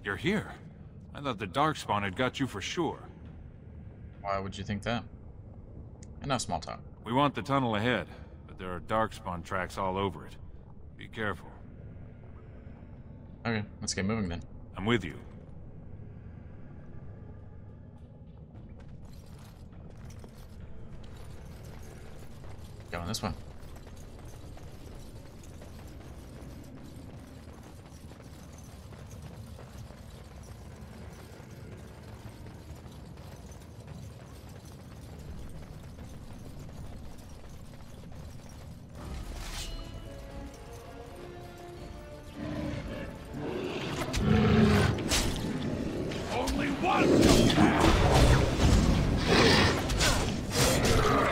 You're here. I thought the Darkspawn had got you for sure. Why would you think that? Enough small talk. We want the tunnel ahead, but there are Darkspawn tracks all over it. Be careful. Okay, let's get moving then. I'm with you. Going this way. Only one!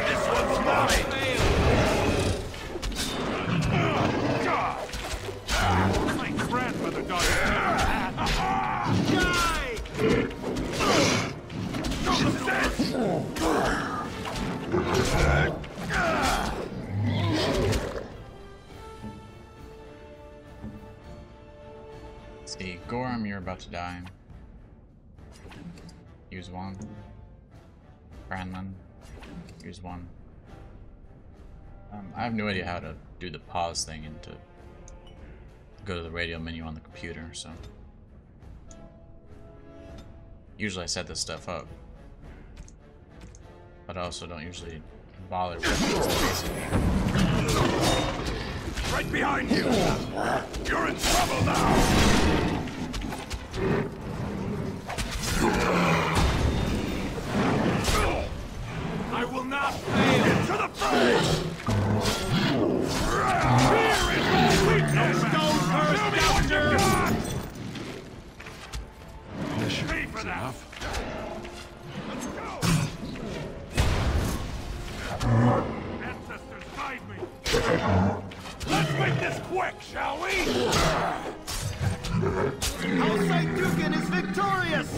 This one's mine! My grandmother got it. See, Gorham, you're about to die. Use one. Brandman, use one. I have no idea how to do the pause thing and to go to the radio menu on the computer, so usually I set this stuff up, but I also don't usually bother with it. Right behind you! You're in trouble now! I will not fail! Into the fray! Fear is my weakness! Stone curse doctor! Pay for that! Let's go! Ancestors, guide me! Let's make this quick, shall we? House Dukin is victorious!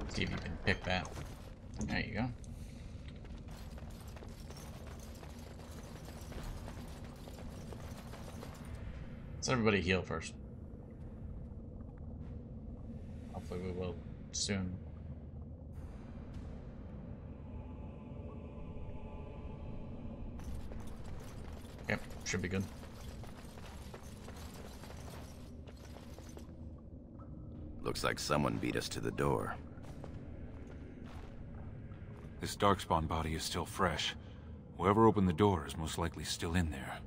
See if you can pick that. There you go. Let's everybody heal first. Hopefully we will soon. Yep, should be good. Looks like someone beat us to the door. This Darkspawn body is still fresh. Whoever opened the door is most likely still in there.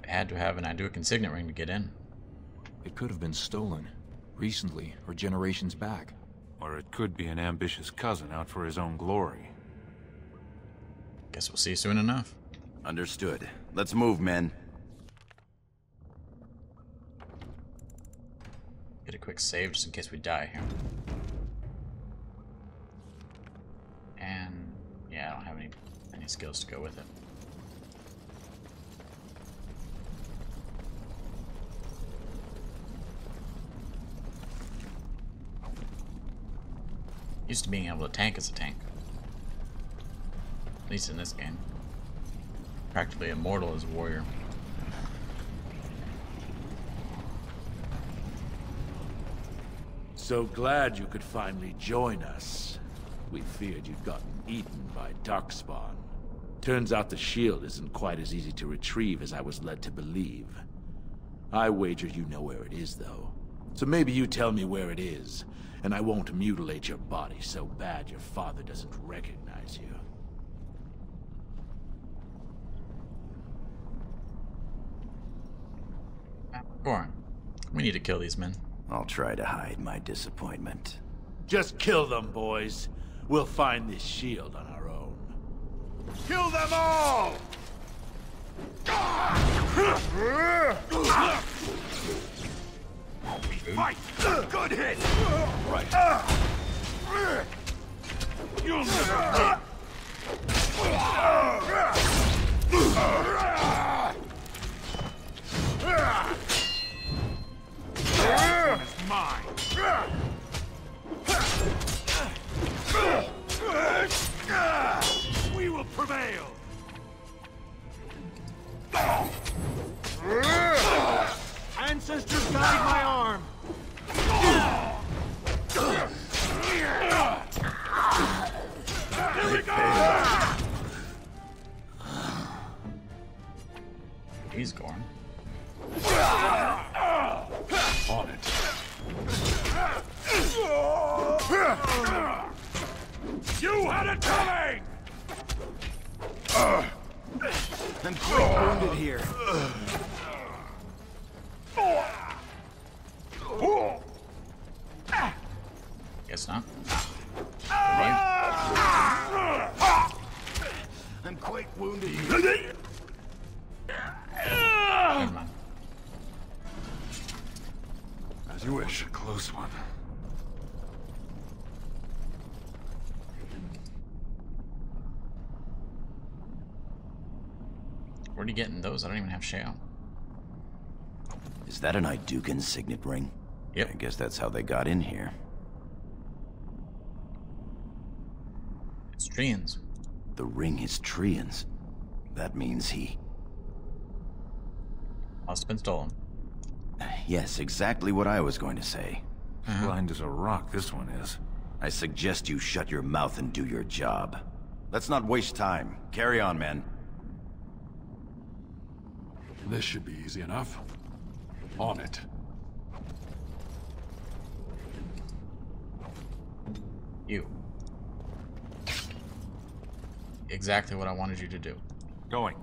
I had to have an Idukan signet ring to get in. It could have been stolen, recently or generations back. Or it could be an ambitious cousin out for his own glory. Guess we'll see soon enough. Understood. Let's move, men. Get a quick save just in case we die here. And yeah, I don't have any skills to go with it. Used to being able to tank as a tank. At least in this game. Practically immortal as a warrior. So glad you could finally join us. We feared you'd gotten eaten by Darkspawn. Turns out the shield isn't quite as easy to retrieve as I was led to believe. I wager you know where it is, though. So maybe you tell me where it is, and I won't mutilate your body so bad your father doesn't recognize you. Goran, we need to kill these men. I'll try to hide my disappointment. Just kill them, boys. We'll find this shield on our own. Kill them all! Fight! Good hit! Right. You'll never One is mine. We will prevail. Ancestors guide my arm. Here we go. He's gone. On it. You had it coming! I'm quite wounded here. Guess not. I'm quite wounded. Never mind. As you wish. A close one. Where are you getting those? I don't even have shale. Is that an Idukan signet ring? Yep. I guess that's how they got in here. It's Trian's. The ring is Trian's. That means he... Must have been stolen. Yes, exactly what I was going to say. Blind as a rock, this one is. I suggest you shut your mouth and do your job. Let's not waste time. Carry on, men. This should be easy enough. On it. You. Exactly what I wanted you to do. Going.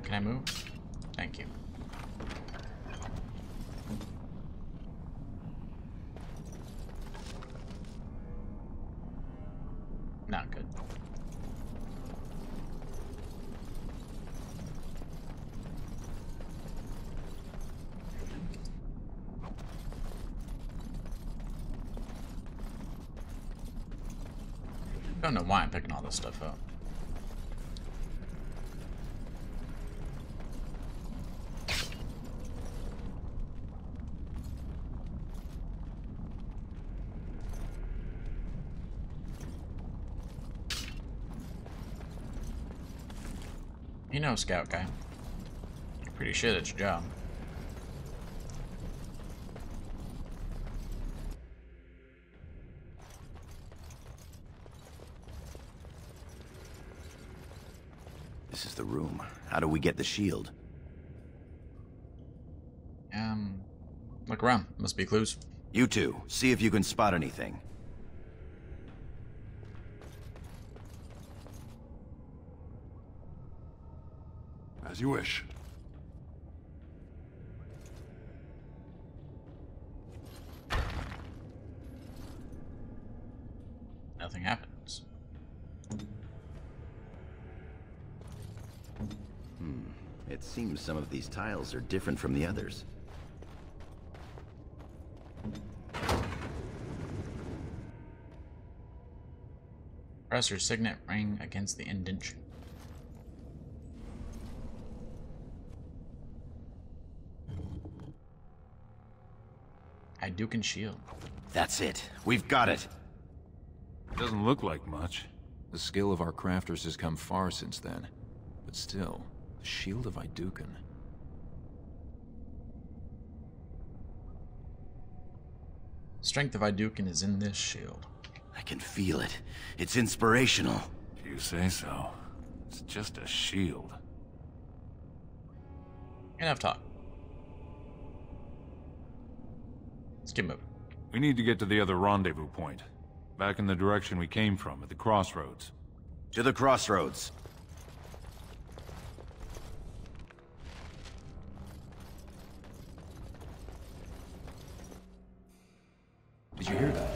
Can I move? Thank you. Not good. Don't know why I'm picking all this stuff up. You know, scout guy. You're pretty shit at your job. This is the room. How do we get the shield? Look around. Must be clues. You two, see if you can spot anything. As you wish. nothing happens. It seems some of these tiles are different from the others. Press your signet ring against the indentation. Hydukin shield. That's it. We've got it. Doesn't look like much. The skill of our crafters has come far since then. But still, the shield of Hydukin. Strength of Hydukin is in this shield. I can feel it. It's inspirational. If you say so. It's just a shield. Enough talk. Let's get moving. We need to get to the other rendezvous point. Back in the direction we came from, at the crossroads. To the crossroads. Did you hear that?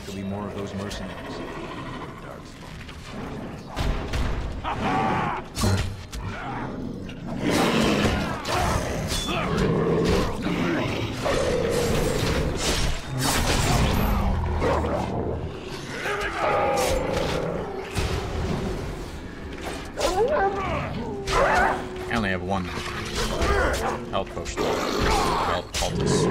There'll be more of those mercenaries. I only have one health potion. Well, cultists.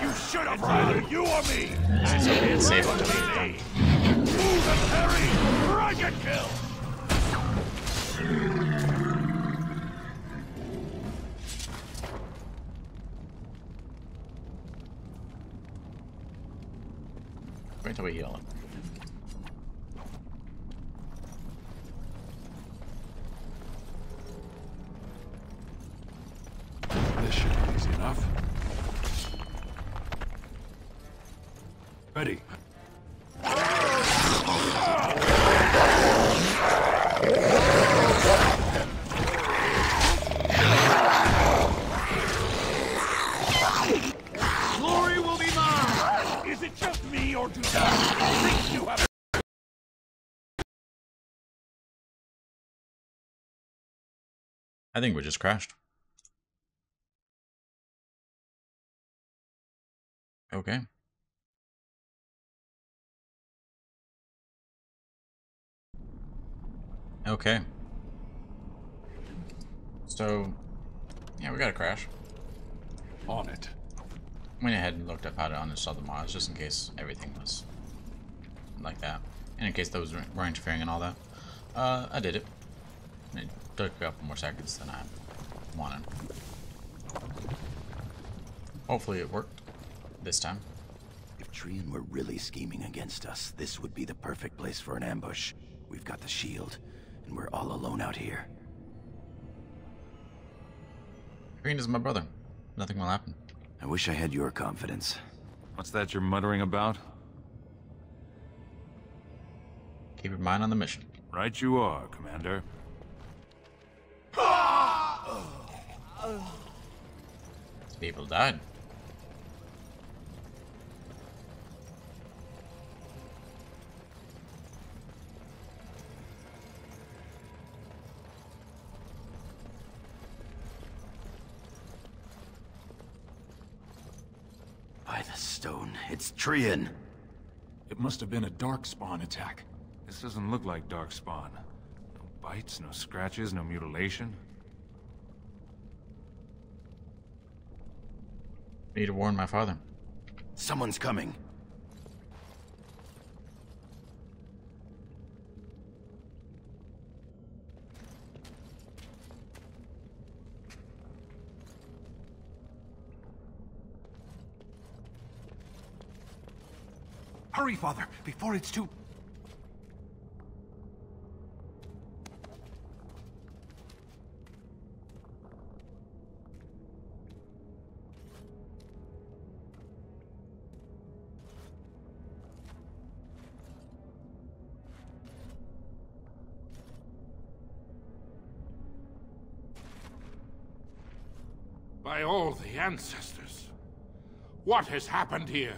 You should have rather you or me. It's okay, it's safe until he's done. Move and parry. Dragon kill. Wait until we heal him. This should be easy enough. Ready. Glory will be mine. Is it just me or do you think you have? I think we just crashed. Okay. Okay. So, yeah, we got a crash. On it. Went ahead and looked up how to uninstall the mods just in case everything was like that. And in case those were interfering and all that. I did it. It took a couple more seconds than I wanted. Hopefully it worked this time. If Trian were really scheming against us, this would be the perfect place for an ambush. We've got the shield, and we're all alone out here. Green is my brother. Nothing will happen. I wish I had your confidence. What's that you're muttering about? Keep your mind on the mission. Right you are, Commander. People died. By the stone, it's Trian. It must have been a darkspawn attack. This doesn't look like Darkspawn. No bites, no scratches, no mutilation. Need to warn my father. Someone's coming. Hurry, Father, before it's too... By all the ancestors. What has happened here?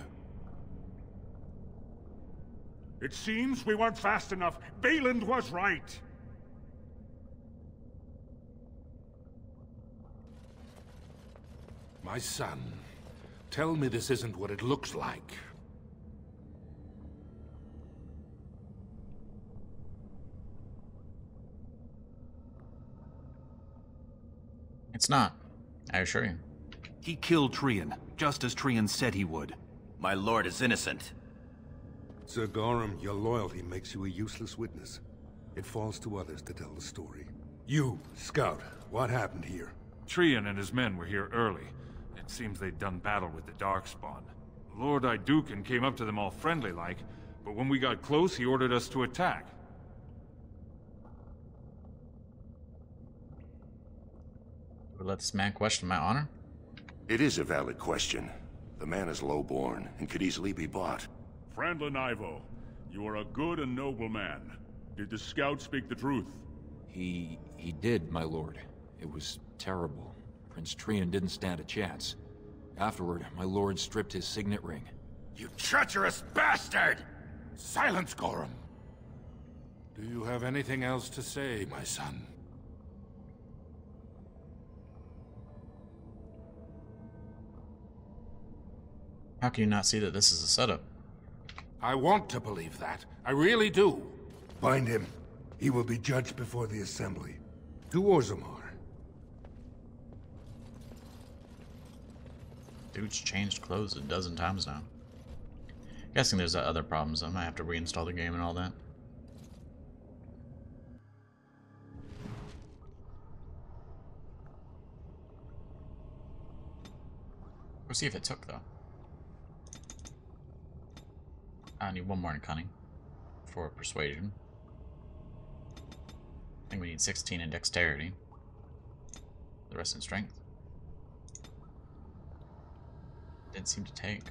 It seems we weren't fast enough. Valand was right. My son, tell me this isn't what it looks like. It's not, I assure you. He killed Trian, just as Trian said he would. My lord is innocent. Sir Gorham, your loyalty makes you a useless witness. It falls to others to tell the story. You, Scout, what happened here? Trian and his men were here early. It seems they'd done battle with the Darkspawn. Lord Iduken came up to them all friendly-like, but when we got close, he ordered us to attack. Let this man question my honor? It is a valid question. The man is low-born and could easily be bought. Frandlin Ivo, you are a good and noble man. Did the scout speak the truth? He did, my lord. It was terrible. Prince Trian didn't stand a chance. Afterward, my lord stripped his signet ring. You treacherous bastard! Silence, Gorham! Do you have anything else to say, my son? How can you not see that this is a setup? I want to believe that. I really do. Find him. He will be judged before the Assembly. To Orzammar. Dude's changed clothes a dozen times now. Guessing there's other problems. I might have to reinstall the game and all that. We'll see if it took, though. I need one more in cunning for persuasion. I think we need 16 in dexterity. The rest in strength. Didn't seem to take.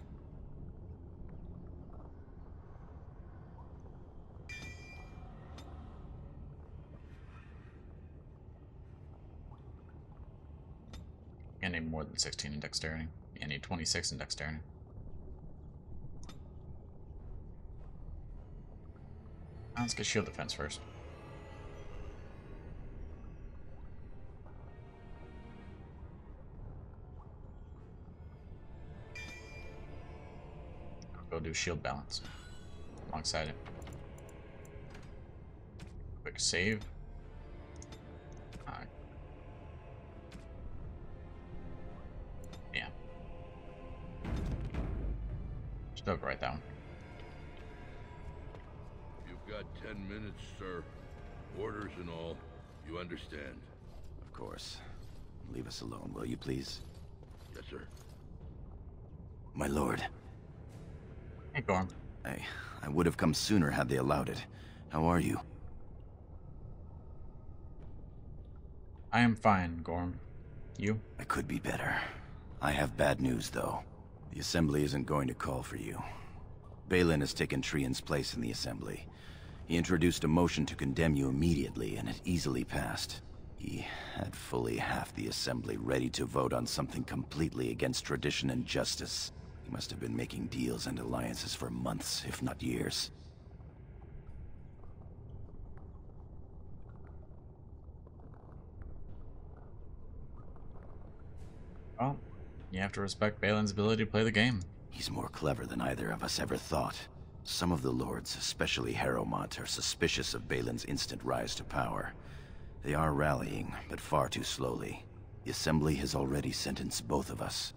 I need more than 16 in dexterity. I need 26 in dexterity. Let's get shield defense first. I'll go do shield balance alongside it. Quick save. Yeah. Just overwrite that one. Got 10 minutes, sir. Orders and all. You understand? Of course. Leave us alone, will you, please? Yes, sir. My lord. Hey, Gorham. I would have come sooner had they allowed it. How are you? I am fine, Gorham. You? I could be better. I have bad news, though. The Assembly isn't going to call for you. Balin has taken Trian's place in the Assembly. He introduced a motion to condemn you immediately, and it easily passed. He had fully half the Assembly ready to vote on something completely against tradition and justice. He must have been making deals and alliances for months, if not years. Well, you have to respect Balin's ability to play the game. He's more clever than either of us ever thought. Some of the lords, especially Harrowmont, are suspicious of Balin's instant rise to power. They are rallying, but far too slowly. The Assembly has already sentenced both of us.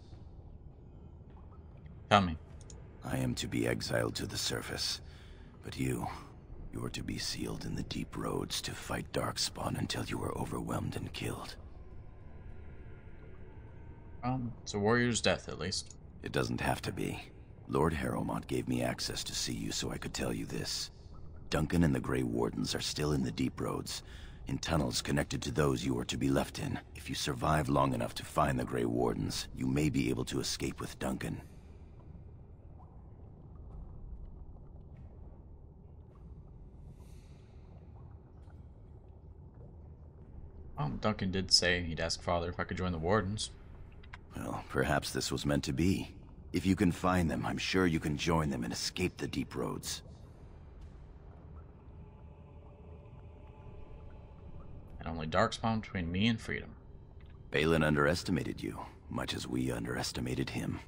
Tell me. I am to be exiled to the surface, but you're to be sealed in the deep roads to fight Darkspawn until you are overwhelmed and killed. It's a warrior's death, at least. It doesn't have to be. Lord Harrowmont gave me access to see you so I could tell you this. Duncan and the Grey Wardens are still in the deep roads, in tunnels connected to those you are to be left in. If you survive long enough to find the Grey Wardens, you may be able to escape with Duncan. Duncan did say he'd ask Father if I could join the Wardens. Well, perhaps this was meant to be. If you can find them, I'm sure you can join them and escape the deep roads. And only darkspawn between me and freedom. Balin underestimated you, much as we underestimated him.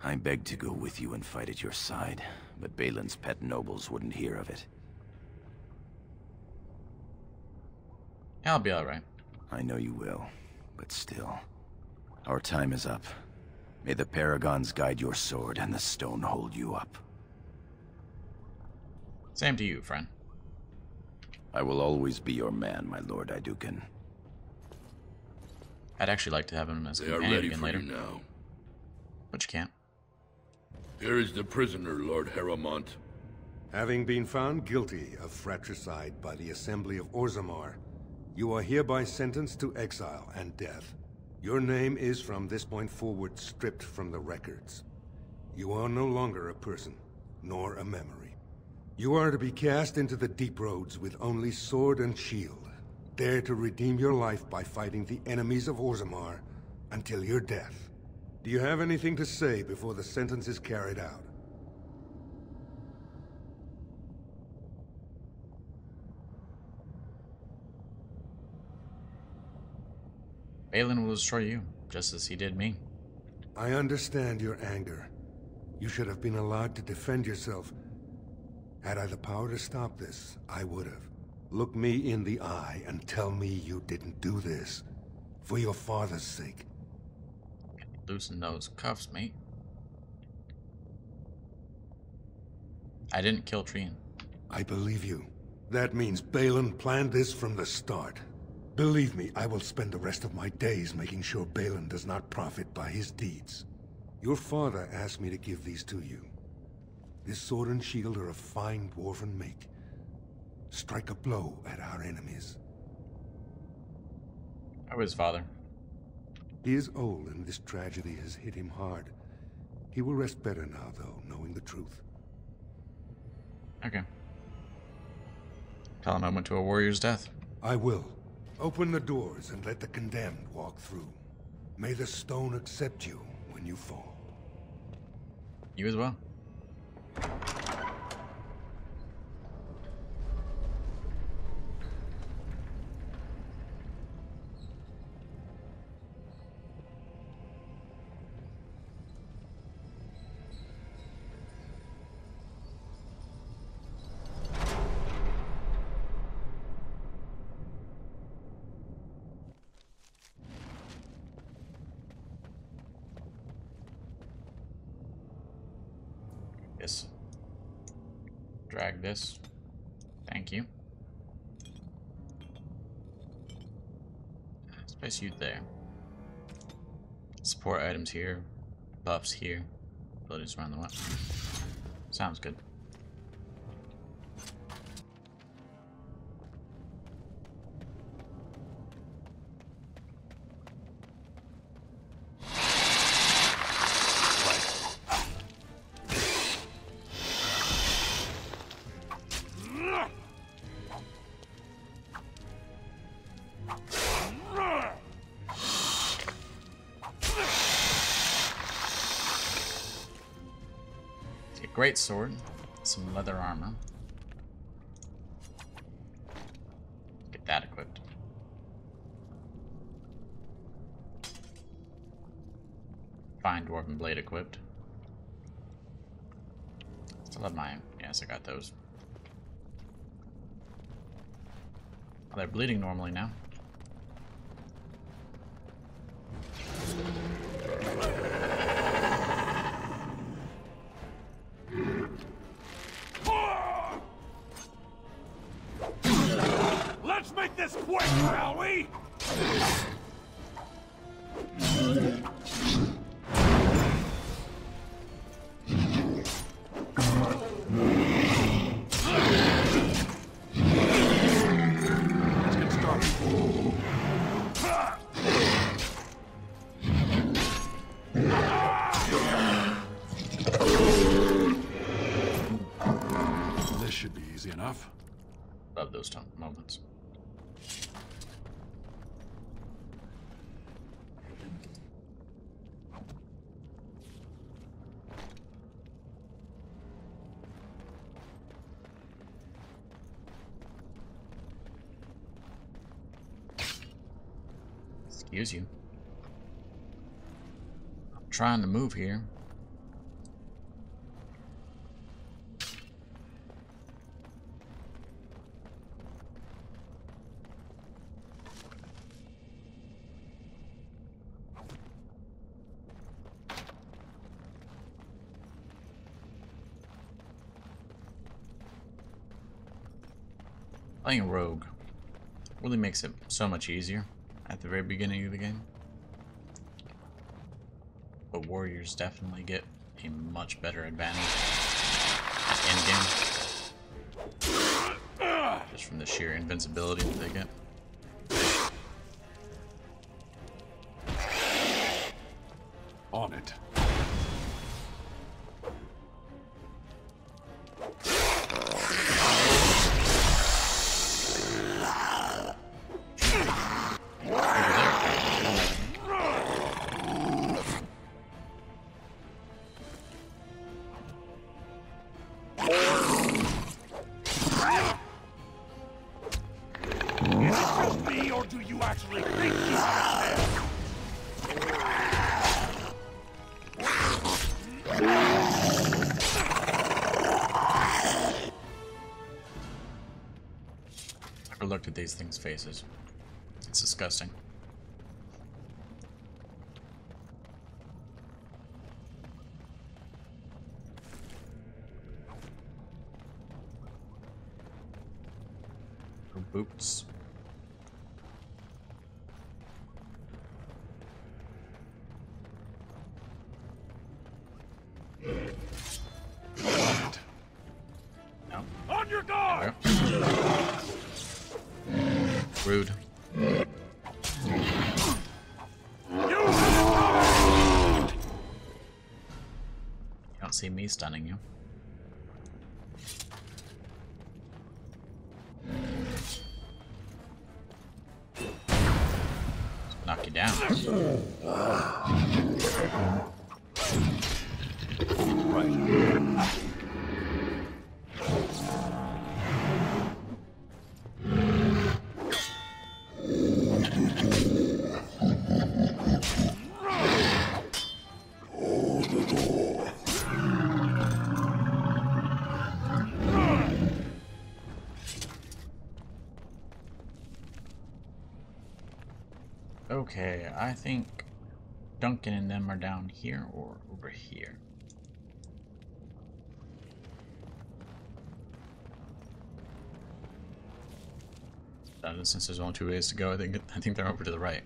I begged to go with you and fight at your side, but Balin's pet nobles wouldn't hear of it. I'll be alright. I know you will, but still. Our time is up. May the Paragons guide your sword and the stone hold you up. Same to you, friend. I will always be your man, my Lord Iduken. I'd actually like to have him as a companion again later. Now. But you can't. Here is the prisoner, Lord Heromont. Having been found guilty of fratricide by the Assembly of Orzammar, you are hereby sentenced to exile and death. Your name is from this point forward stripped from the records. You are no longer a person, nor a memory. You are to be cast into the deep roads with only sword and shield. Dare to redeem your life by fighting the enemies of Orzammar until your death. Do you have anything to say before the sentence is carried out? Balin will destroy you, just as he did me. I understand your anger. You should have been allowed to defend yourself. Had I the power to stop this, I would have. Look me in the eye and tell me you didn't do this. For your father's sake. Loosen those cuffs, mate. I didn't kill Trian. I believe you. That means Balin planned this from the start. Believe me, I will spend the rest of my days making sure Balin does not profit by his deeds. Your father asked me to give these to you. This sword and shield are of fine dwarven make. Strike a blow at our enemies. How is father? He is old and this tragedy has hit him hard. He will rest better now, though, knowing the truth. Okay. Tell him I went to a warrior's death. I will. Open the doors and let the condemned walk through. May the stone accept you when you fall. You as well. Yes. Drag this. Thank you. Let's place you there. Support items here. Buffs here. Abilities around the way. Sounds good. Great sword, some leather armor. Get that equipped. Fine dwarven blade equipped. Still have mine. Yes, I got those. Oh, they're bleeding normally now. Let's make this quick, shall we? This should be easy enough. Love those moments. Use you. I'm trying to move here. Playing Rogue really makes it so much easier at the very beginning of the game. But Warriors definitely get a much better advantage in-game. Just from the sheer invincibility that they get. On it. Never looked at these things' faces. It's disgusting. Her boots. No. On your guard! Rude. You don't see me stunning you. Knock you down. Okay, I think Duncan and them are down here or over here. Since there's only 2 ways to go, I think they're over to the right.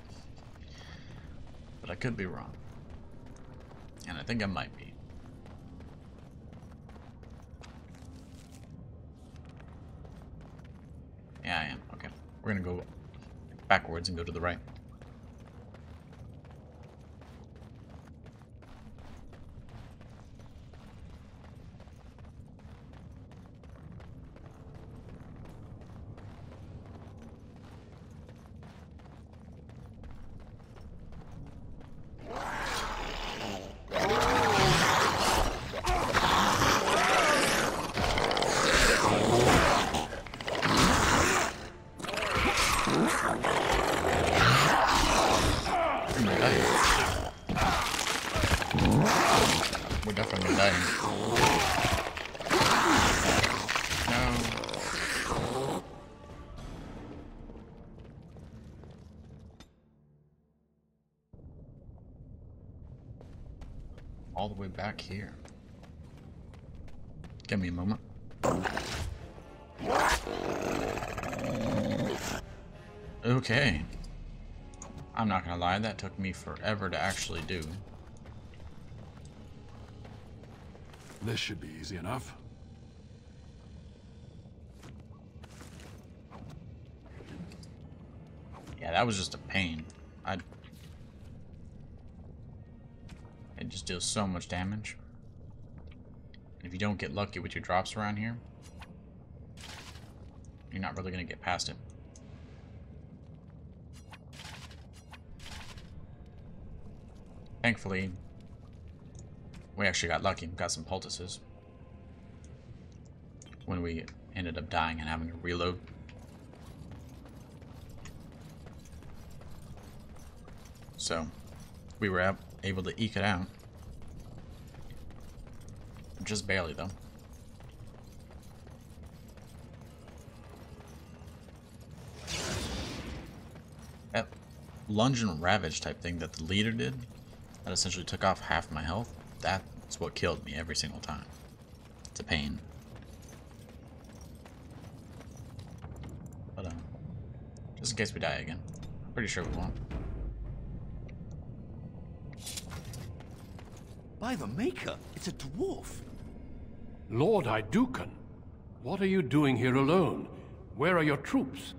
But I could be wrong. And I think I might be. Yeah, I am. Okay. We're gonna go backwards and go to the right. We're definitely dying. No. All the way back here. Give me a moment. Okay. I'm not gonna lie, that took me forever to actually do. This should be easy enough. Yeah, that was just a pain. It just deals so much damage. If you don't get lucky with your drops around here, you're not really gonna get past it. Thankfully, we actually got lucky and got some poultices when we ended up dying and having to reload. So, we were able to eke it out. Just barely, though. That lunge and ravage type thing that the leader did, that essentially took off half my health, that's what killed me every single time. It's a pain. But, just in case we die again. I'm pretty sure we won't. By the Maker, it's a dwarf. Lord Iduken, what are you doing here alone? Where are your troops?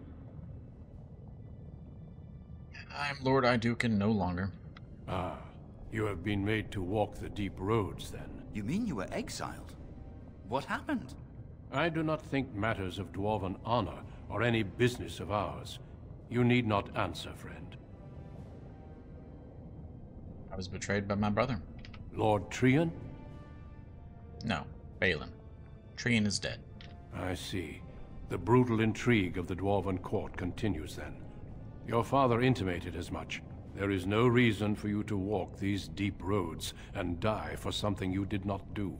I'm Lord Iduken no longer. Ah, you have been made to walk the deep roads, then. You mean you were exiled? What happened? I do not think matters of dwarven honor are any business of ours. You need not answer, friend. I was betrayed by my brother. Lord Trian? No, Balin. Trian is dead. I see. The brutal intrigue of the Dwarven court continues then. Your father intimated as much. There is no reason for you to walk these deep roads and die for something you did not do.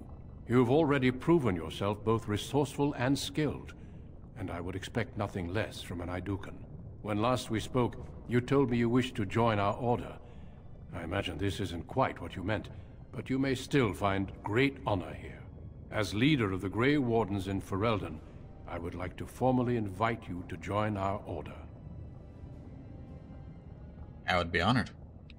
You have already proven yourself both resourceful and skilled, and I would expect nothing less from an Iduken. When last we spoke, you told me you wished to join our order. I imagine this isn't quite what you meant, but you may still find great honor here. As leader of the Grey Wardens in Ferelden, I would like to formally invite you to join our order. I would be honored.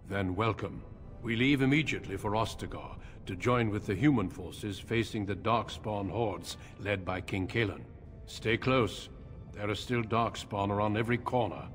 Then welcome. We leave immediately for Ostagar to join with the human forces facing the Darkspawn hordes led by King Kaelin. Stay close. There are still Darkspawn around every corner.